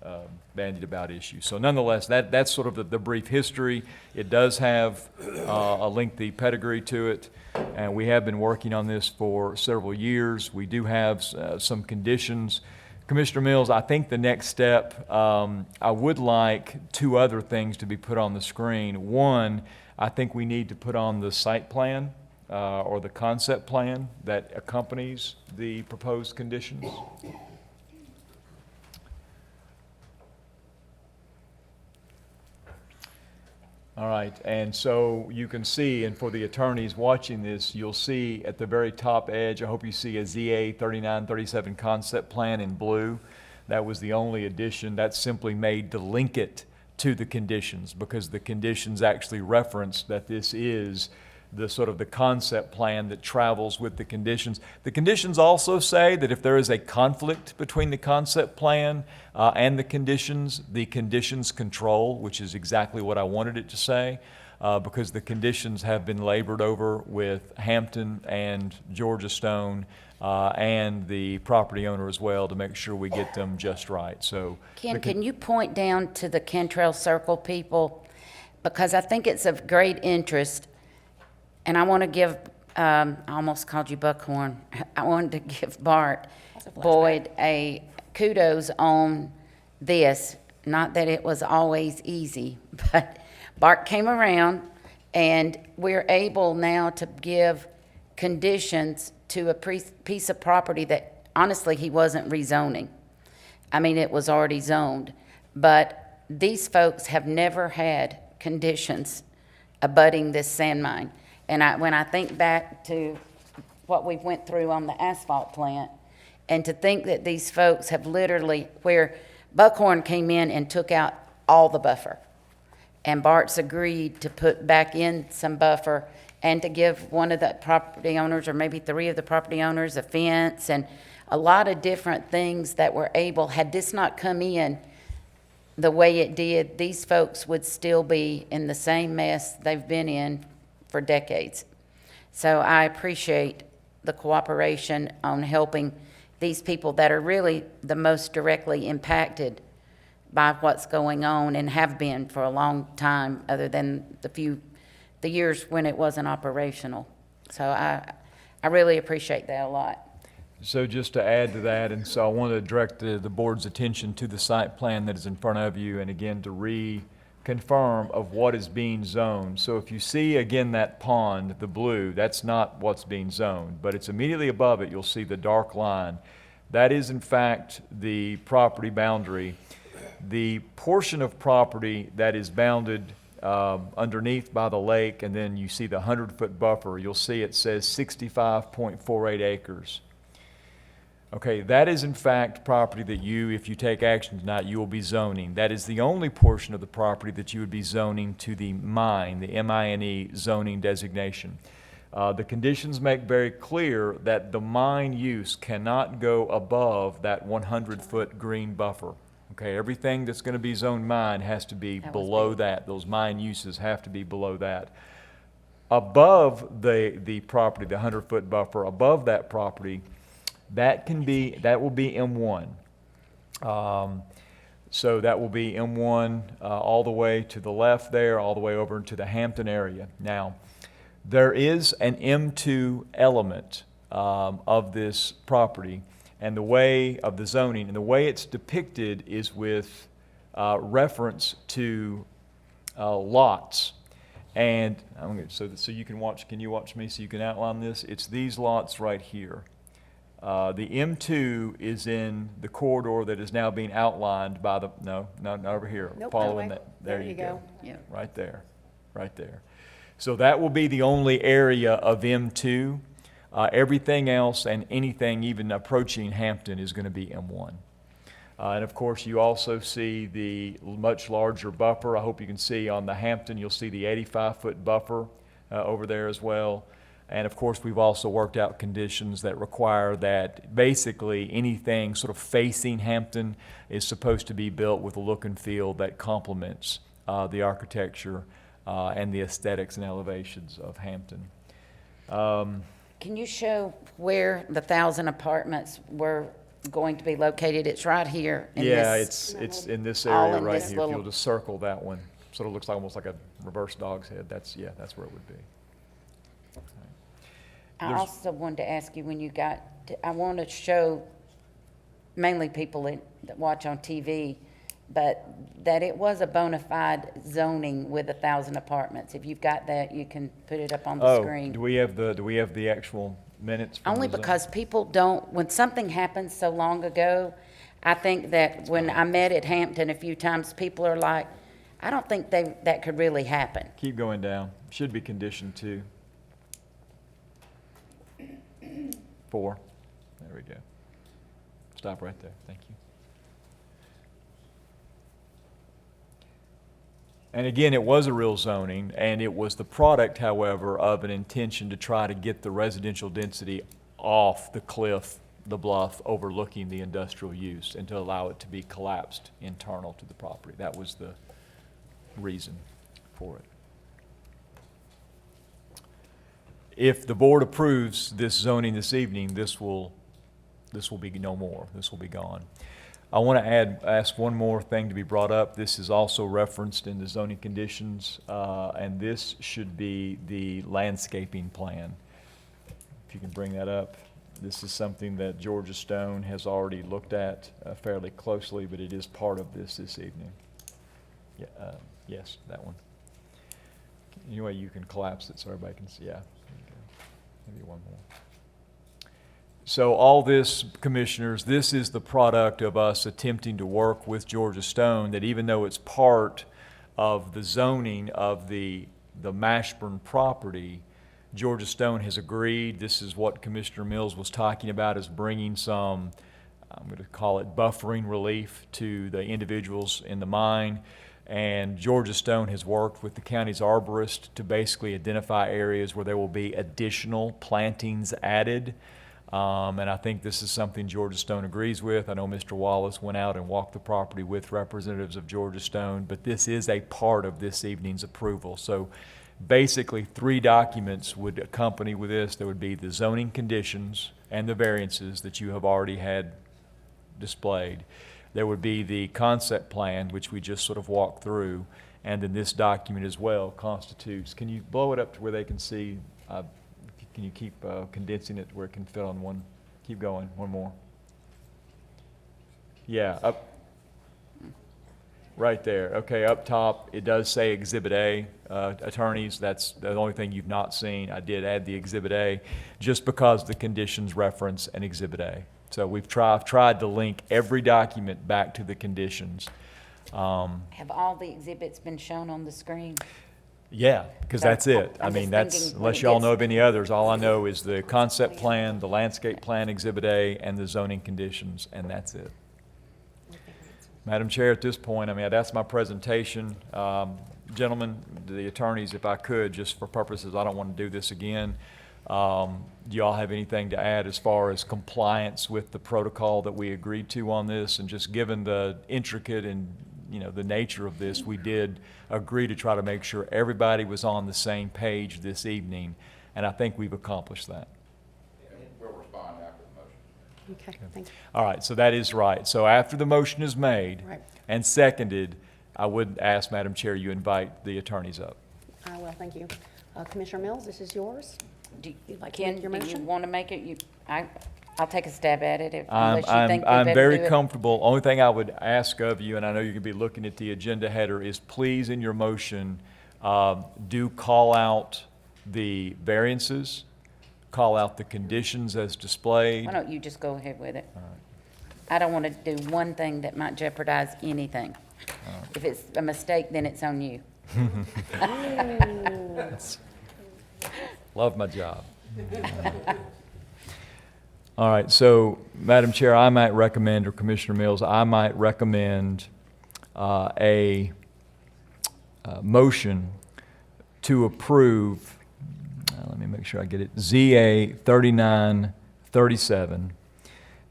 bandied about issue. So nonetheless, that's sort of the brief history. It does have a lengthy pedigree to it, and we have been working on this for several years. We do have some conditions. Commissioner Mills, I think the next step, I would like two other things to be put on the screen. One, I think we need to put on the site plan or the concept plan that accompanies the proposed conditions. All right, and so you can see, and for the attorneys watching this, you'll see at the very top edge, I hope you see a ZA 3937 concept plan in blue. That was the only addition. That's simply made to link it to the conditions, because the conditions actually reference that this is the sort of the concept plan that travels with the conditions. The conditions also say that if there is a conflict between the concept plan and the conditions control, which is exactly what I wanted it to say, because the conditions have been labored over with Hampton and Georgia Stone and the property owner as well to make sure we get them just right. So,
Ken, can you point down to the Cantrell Circle people? Because I think it's of great interest. And I want to give, I almost called you Buckhorn. I wanted to give Bart Boyd a kudos on this. Not that it was always easy, but Bart came around, and we're able now to give conditions to a piece of property that honestly he wasn't rezoning. I mean, it was already zoned. But these folks have never had conditions abutting this sand mine. And when I think back to what we went through on the asphalt plant, and to think that these folks have literally, where Buckhorn came in and took out all the buffer, and Bart's agreed to put back in some buffer and to give one of the property owners, or maybe three of the property owners, a fence, and a lot of different things that were able, had this not come in the way it did, these folks would still be in the same mess they've been in for decades. So I appreciate the cooperation on helping these people that are really the most directly impacted by what's going on, and have been for a long time, other than the years when it wasn't operational. So I really appreciate that a lot.
So just to add to that, and so I want to direct the board's attention to the site plan that is in front of you, and again, to reconfirm of what is being zoned. So if you see, again, that pond, the blue, that's not what's being zoned, but it's immediately above it, you'll see the dark line. That is, in fact, the property boundary. The portion of property that is bounded underneath by the lake, and then you see the 100-foot buffer, you'll see it says 65.48 acres. Okay, that is in fact property that you, if you take action tonight, you will be zoning. That is the only portion of the property that you would be zoning to the MINE, the M-I-N-E zoning designation. The conditions make very clear that the MINE use cannot go above that 100-foot green buffer. Okay, everything that's going to be zoned MINE has to be below that. Those MINE uses have to be below that. Above the property, the 100-foot buffer, above that property, that will be M1. So that will be M1 all the way to the left there, all the way over into the Hampton area. Now, there is an M2 element of this property, and the way of the zoning, and the way it's depicted is with reference to lots. And so you can watch. Can you watch me so you can outline this? It's these lots right here. The M2 is in the corridor that is now being outlined by the, no, not over here.
Nope,
Following
that way.
that. There
There
you
you
go.
Yeah.
Right there, right there. So that will be the only area of M2. Everything else and anything even approaching Hampton is going to be M1. And of course, you also see the much larger buffer. I hope you can see on the Hampton, you'll see the 85-foot buffer over there as well. And of course, we've also worked out conditions that require that basically anything sort of facing Hampton is supposed to be built with a look and feel that complements the architecture and the aesthetics and elevations of Hampton.
Can you show where the 1,000 apartments were going to be located? It's right here. In
Yeah,
this,
it's in this
all
area
in
right
this
here. If
little-
you'll just circle that one, sort of looks like almost like a reverse dog's head. That's where it would be.
I
There's-
also wanted to ask you, when you I want to show mainly people that watch on TV, but that it was a bona fide zoning with 1,000 apartments. If you've got that, you can put it up on the screen.
Do we have the actual minutes? From
Only
the zone?
because people don't, when something happens so long ago, I think that when I met at Hampton a few times, people are like, I don't think that could really happen.
Keep going down. Should be condition 2. 4. There we go. Stop right there. Thank you. And again, it was a real zoning, and it was the product, however, of an intention to try to get the residential density off the cliff, the bluff overlooking the industrial use, and to allow it to be collapsed internal to the property. That was the reason for it. If the board approves this zoning this evening, this will be no more. This will be gone. I want to ask one more thing to be brought up. This is also referenced in the zoning conditions, and this should be the landscaping plan. If you can bring that up. This is something that Georgia Stone has already looked at fairly closely, but it is part of this evening. Yeah, yes, that one. Anyway, you can collapse it so everybody can see. Yeah, there you go. Maybe one more. So all this, Commissioners, this is the product of us attempting to work with Georgia Stone, that even though it's part of the zoning of the Mashburn property, Georgia Stone has agreed. This is what Commissioner Mills was talking about, is bringing some, I'm going to call it buffering relief to the individuals in the mine. And Georgia Stone has worked with the county's arborist to basically identify areas where there will be additional plantings added. And I think this is something Georgia Stone agrees with. I know Mr. Wallace went out and walked the property with representatives of Georgia Stone, but this is a part of this evening's approval. So basically 3 documents would accompany with this. There would be the zoning conditions and the variances that you have already had displayed. There would be the concept plan, which we just sort of walked through, and then this document as well constitutes. Can you blow it up to where they can see? Can you keep condensing it where it can fit on one
Keep going, one more. Yeah, up, right there. Okay, up top, it does say Exhibit A. Attorneys, that's the only thing you've not seen. I did add the Exhibit A just because the conditions reference an Exhibit A. So I've tried to link every document back to the conditions.
Have all the exhibits been shown on the screen?
Yeah, because that's it. I
I'm
mean,
just
that's,
thinking when
unless
it
y'all
gets-
know of any others, all I know is the concept plan, the landscape plan, Exhibit A, and the zoning conditions, and that's it. Madam Chair, at this point, I mean, that's my presentation. Gentlemen, the attorneys, if I could, just for purposes, I don't want to do this again. Do y'all have anything to add as far as compliance with the protocol that we agreed to on this? And just given the intricate and, the nature of this, we did agree to try to make sure everybody was on the same page this evening, and I think we've accomplished that.
We'll respond after the motion.
Okay, thank you.
All right, so that is right. So after the motion is made
Right.
and seconded, I would ask, Madam Chair, you invite the attorneys up.
I will, thank you. Commissioner Mills, this is yours. You'd like to
Ken,
make your
do you
motion?
want to make it? I'll take a stab at it
I'm,
unless you
I'm,
think we
I'm
better
very
do it.
comfortable. Only thing I would ask of you, and I know you're going to be looking at the agenda header, is please in your motion, do call out the variances, call out the conditions as displayed.
Why don't you just go ahead with it? I don't want to do one thing that might jeopardize anything. If it's a mistake, then it's on you.
Love my job. All right, so, Madam Chair, I might recommend, or Commissioner Mills, I might recommend a motion to approve, let me make sure I get it, ZA 3937,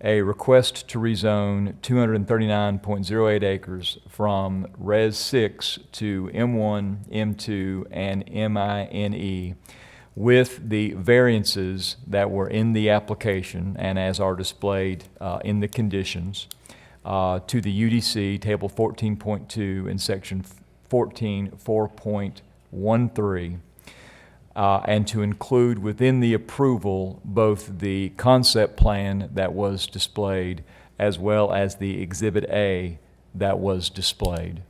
a request to rezone 239.08 acres from Res 6 to M1, M2, and MINE, with the variances that were in the application and as are displayed in the conditions to the UDC, Table 14.2 in Section 14.4.13, and to include within the approval both the concept plan that was displayed as well as the Exhibit A that was displayed.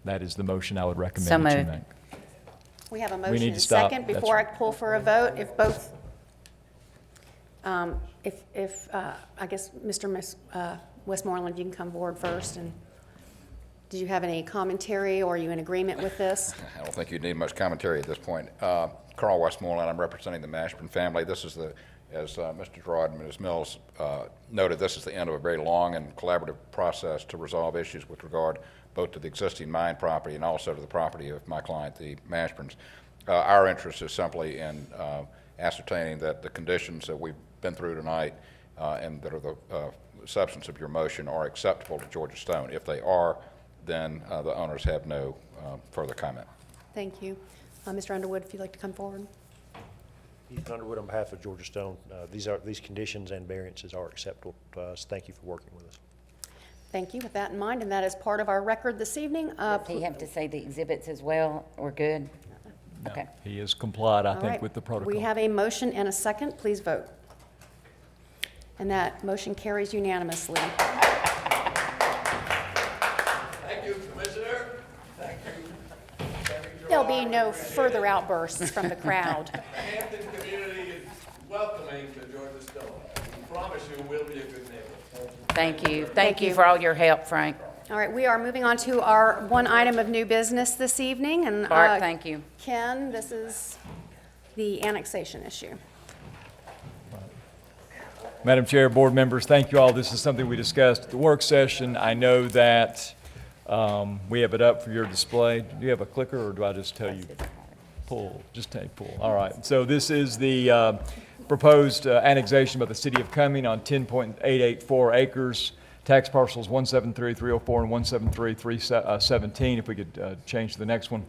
That is the motion I would recommend
So
that you
moved.
make.
We have a
We
motion
need
and
to
a
stop.
second.
That's
Before I
right.
pull for a vote, if both, I guess, Mr. Westmoreland, you can come forward first. And did you have any commentary, or are you in agreement with this?
I don't think you need much commentary at this point. Carl Westmoreland, I'm representing the Mashburn family. This is as Mr. Gerard and Ms. Mills noted, this is the end of a very long and collaborative process to resolve issues with regard both to the existing mine property and also to the property of my client, the Mashburns. Our interest is simply in ascertaining that the conditions that we've been through tonight and that are the substance of your motion are acceptable to Georgia Stone. If they are, then the owners have no further comment.
Thank you. Mr. Underwood, if you'd like to come forward.
Ethan Underwood on behalf of Georgia Stone. These conditions and variances are acceptable to us. Thank you for working with us.
Thank you. With that in mind, and that is part of our record this evening.
Does he have to say the exhibits as well? We're good?
No,
Okay.
he has complied, I
All
think,
right.
with the protocol.
We have a motion and a second. Please vote. And that motion carries unanimously.
Thank you, Commissioner. Thank you.
There'll be no further outbursts from the crowd.
The Hampton community is welcoming to Georgia Stone. We promise you we'll be a good neighbor.
Thank you. Thank you for all your help, Frank.
All right, we are moving on to our one item of new business this evening. And
Bart, thank you.
Ken, this is the annexation issue.
Madam Chair, board members, thank you all. This is something we discussed at the work session. I know that we have it up for your display. Do you have a clicker, or do I just tell you? Pull, just take pull. All right, so this is the proposed annexation by the City of Cumming on 10.884 acres. Tax parcels 173,304 and 173,317. If we could change to the next one.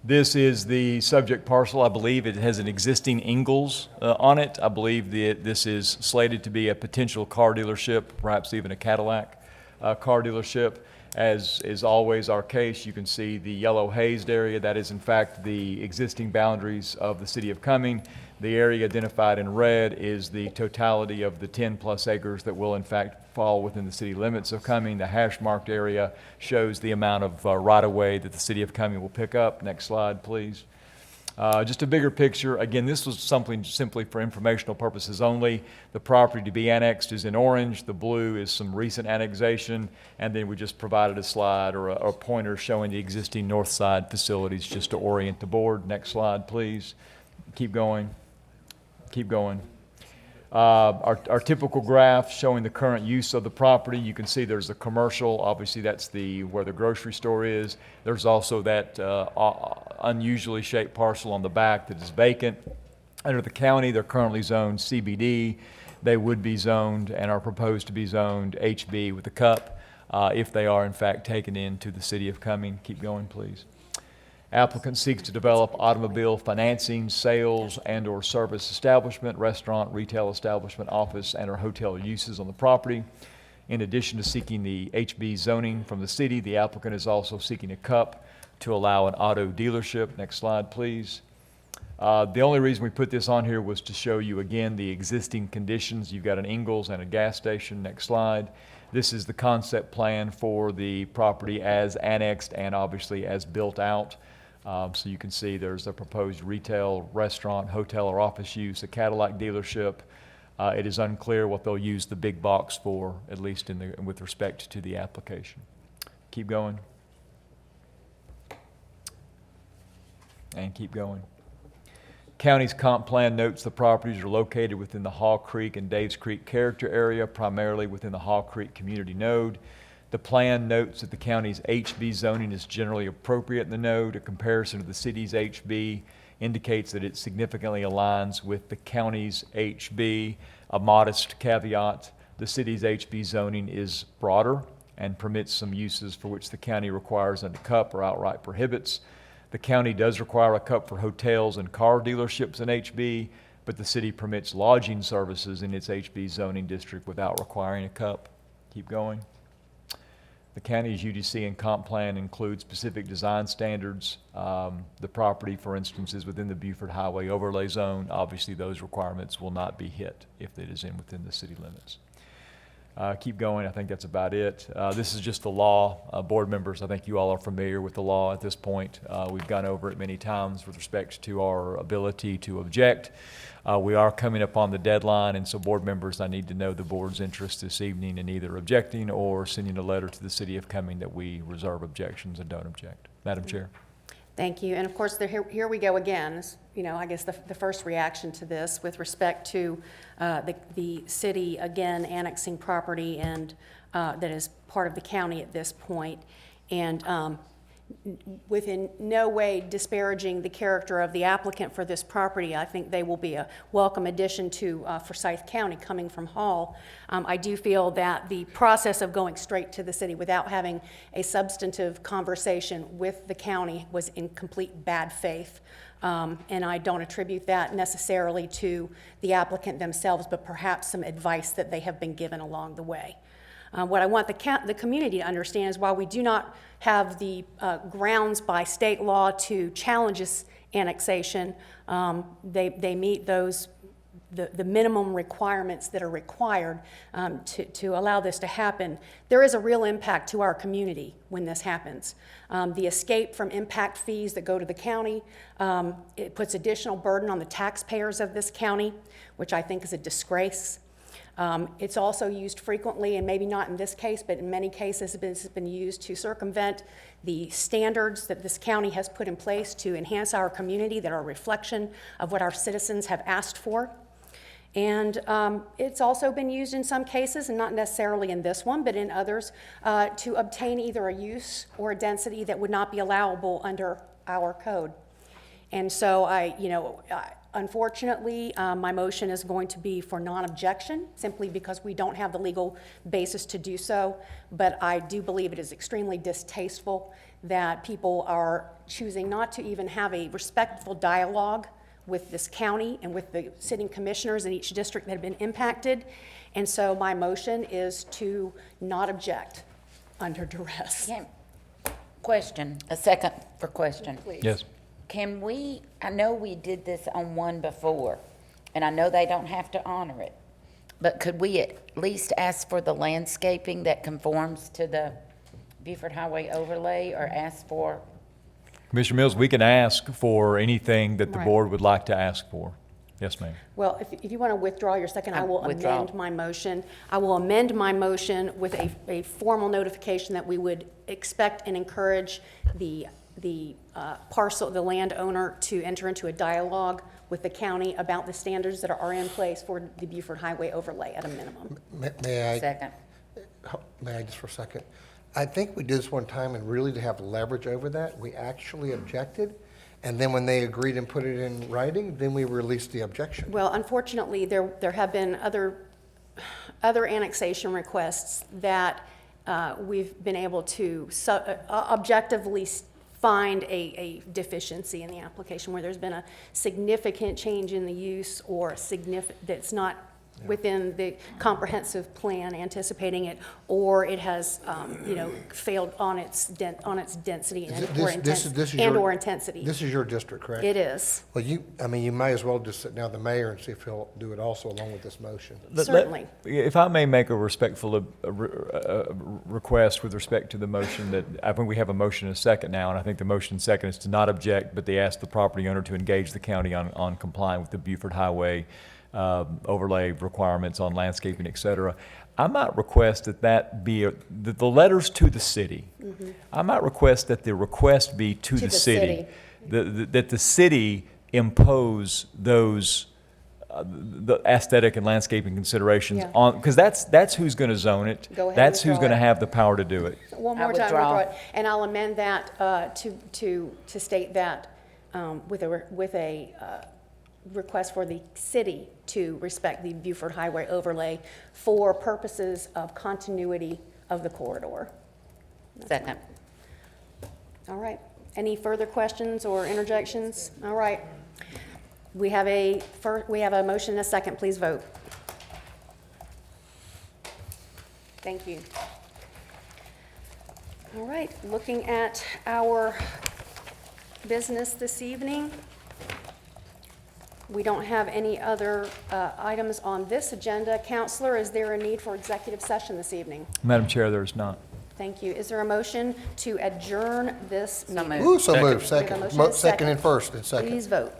This is the subject parcel. I believe it has an existing Ingalls on it. I believe that this is slated to be a potential car dealership, perhaps even a Cadillac car dealership. As is always our case, you can see the yellow hazed area. That is in fact the existing boundaries of the city of Cumming. The area identified in red is the totality of the 10-plus acres that will in fact fall within the city limits of Cumming. The hash marked area shows the amount of right-of-way that the city of Cumming will pick up. Next slide, please. Just a bigger picture. Again, this was something simply for informational purposes only. The property to be annexed is in orange. The blue is some recent annexation. And then we just provided a slide or a pointer showing the existing north side facilities just to orient the board. Next slide, please. Keep going. Keep going. Our typical graph showing the current use of the property. You can see there's a commercial. Obviously, that's where the grocery store is. There's also that unusually shaped parcel on the back that is vacant. Under the county, they're currently zoned CBD. They would be zoned and are proposed to be zoned HB with a cup if they are in fact taken into the city of Cumming. Keep going, please. Applicant seeks to develop automobile financing, sales, and/or service establishment, restaurant, retail establishment, office, and/or hotel uses on the property. In addition to seeking the HB zoning from the city, the applicant is also seeking a cup to allow an auto dealership. Next slide, please. The only reason we put this on here was to show you again the existing conditions. You've got an Ingalls and a gas station. Next slide. This is the concept plan for the property as annexed and obviously as built out. So you can see there's a proposed retail, restaurant, hotel, or office use, a Cadillac dealership. It is unclear what they'll use the big box for, at least with respect to the application. Keep going. And keep going. County's comp plan notes the properties are located within the Hall Creek and Daves Creek character area, primarily within the Hall Creek community node. The plan notes that the county's HB zoning is generally appropriate in the node. A comparison to the city's HB indicates that it significantly aligns with the county's HB. A modest caveat, the city's HB zoning is broader and permits some uses for which the county requires a cup or outright prohibits. The county does require a cup for hotels and car dealerships in HB, but the city permits lodging services in its HB zoning district without requiring a cup. Keep going. The county's UDC and comp plan includes specific design standards. The property, for instance, is within the Buford Highway overlay zone. Obviously, those requirements will not be hit if it is within the city limits. Keep going. I think that's about it. This is just the law. Board members, I think you all are familiar with the law at this point. We've gone over it many times with respect to our ability to object. We are coming up on the deadline, and so board members, I need to know the board's interest this evening in either objecting or sending a letter to the city of Cumming that we reserve objections and don't object. Madam Chair.
Thank you. And of course, here we go again. You know, I guess the first reaction to this with respect to the city, again, annexing property and that is part of the county at this point. And within no way disparaging the character of the applicant for this property. I think they will be a welcome addition to Forsyth County coming from Hall. I do feel that the process of going straight to the city without having a substantive conversation with the county was in complete bad faith. And I don't attribute that necessarily to the applicant themselves, but perhaps some advice that they have been given along the way. What I want the community to understand is while we do not have the grounds by state law to challenge this annexation, they meet the minimum requirements that are required to allow this to happen. There is a real impact to our community when this happens. The escape from impact fees that go to the county, it puts additional burden on the taxpayers of this county, which I think is a disgrace. It's also used frequently, and maybe not in this case, but in many cases it's been used to circumvent the standards that this county has put in place to enhance our community that are a reflection of what our citizens have asked for. And it's also been used in some cases, and not necessarily in this one, but in others, to obtain either a use or a density that would not be allowable under our code. And so unfortunately, my motion is going to be for non-objection, simply because we don't have the legal basis to do so. But I do believe it is extremely distasteful that people are choosing not to even have a respectful dialogue with this county and with the sitting commissioners in each district that have been impacted. And so my motion is to not object. under duress.
Question, a second for question.
Please.
Yes.
Can we, I know we did this on one before, and I know they don't have to honor it, but could we at least ask for the landscaping that conforms to the Beaufort Highway overlay, or ask for?
Commissioner Mills, we can ask for anything that the
Right.
board would like to ask for. Yes, ma'am.
Well, if you want to withdraw your second, I will
Withdraw.
amend my motion. I will amend my motion with a formal notification that we would expect and encourage the parcel, the landowner, to enter into a dialogue with the county about the standards that are in place for the Beaufort Highway overlay at a minimum.
May I?
Second.
May I just for a second? I think we did this one time, and really to have leverage over that, we actually objected, and then when they agreed and put it in writing, then we released the objection.
Well, unfortunately, there have been other annexation requests that we've been able to objectively find a deficiency in the application, where there's been a significant change in the use, or that's not within the comprehensive plan anticipating it, or it has, failed on its density and/or intensity.
This is your district, correct?
It is.
Well, you might as well just sit down with the mayor and see if he'll do it also along with this motion.
Certainly.
If I may make a respectful request with respect to the motion, that I think we have a motion and a second now, and I think the motion and second is to not object, but they ask the property owner to engage the county on complying with the Beaufort Highway overlay requirements on landscaping, et cetera. I might request that be the letters to the city.
Mm-hmm.
I might request that the request be to the city. That the city impose those the aesthetic and landscaping considerations
Yeah.
on, because that's who's going to zone it.
Go ahead,
That's who's
withdraw
going to
it.
have the power to do it.
One more time,
withdraw.
withdraw it. And I'll amend that to state that with a request for the city to respect the Beaufort Highway overlay for purposes of continuity of the corridor.
Second.
All right. Any further questions or interjections? All right. We have a motion and a second. Please vote. Thank you. All right. Looking at our business this evening, we don't have any other items on this agenda. Counselor, is there a need for executive session this evening?
Madam Chair, there's not.
Thank you. Is there a motion to adjourn this meeting?
moved.
Ooh, so moved,
We have a
second.
motion and a
Second and first, and second.
Please vote.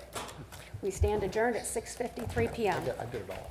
We stand adjourned at 6:53 PM.
I did it all.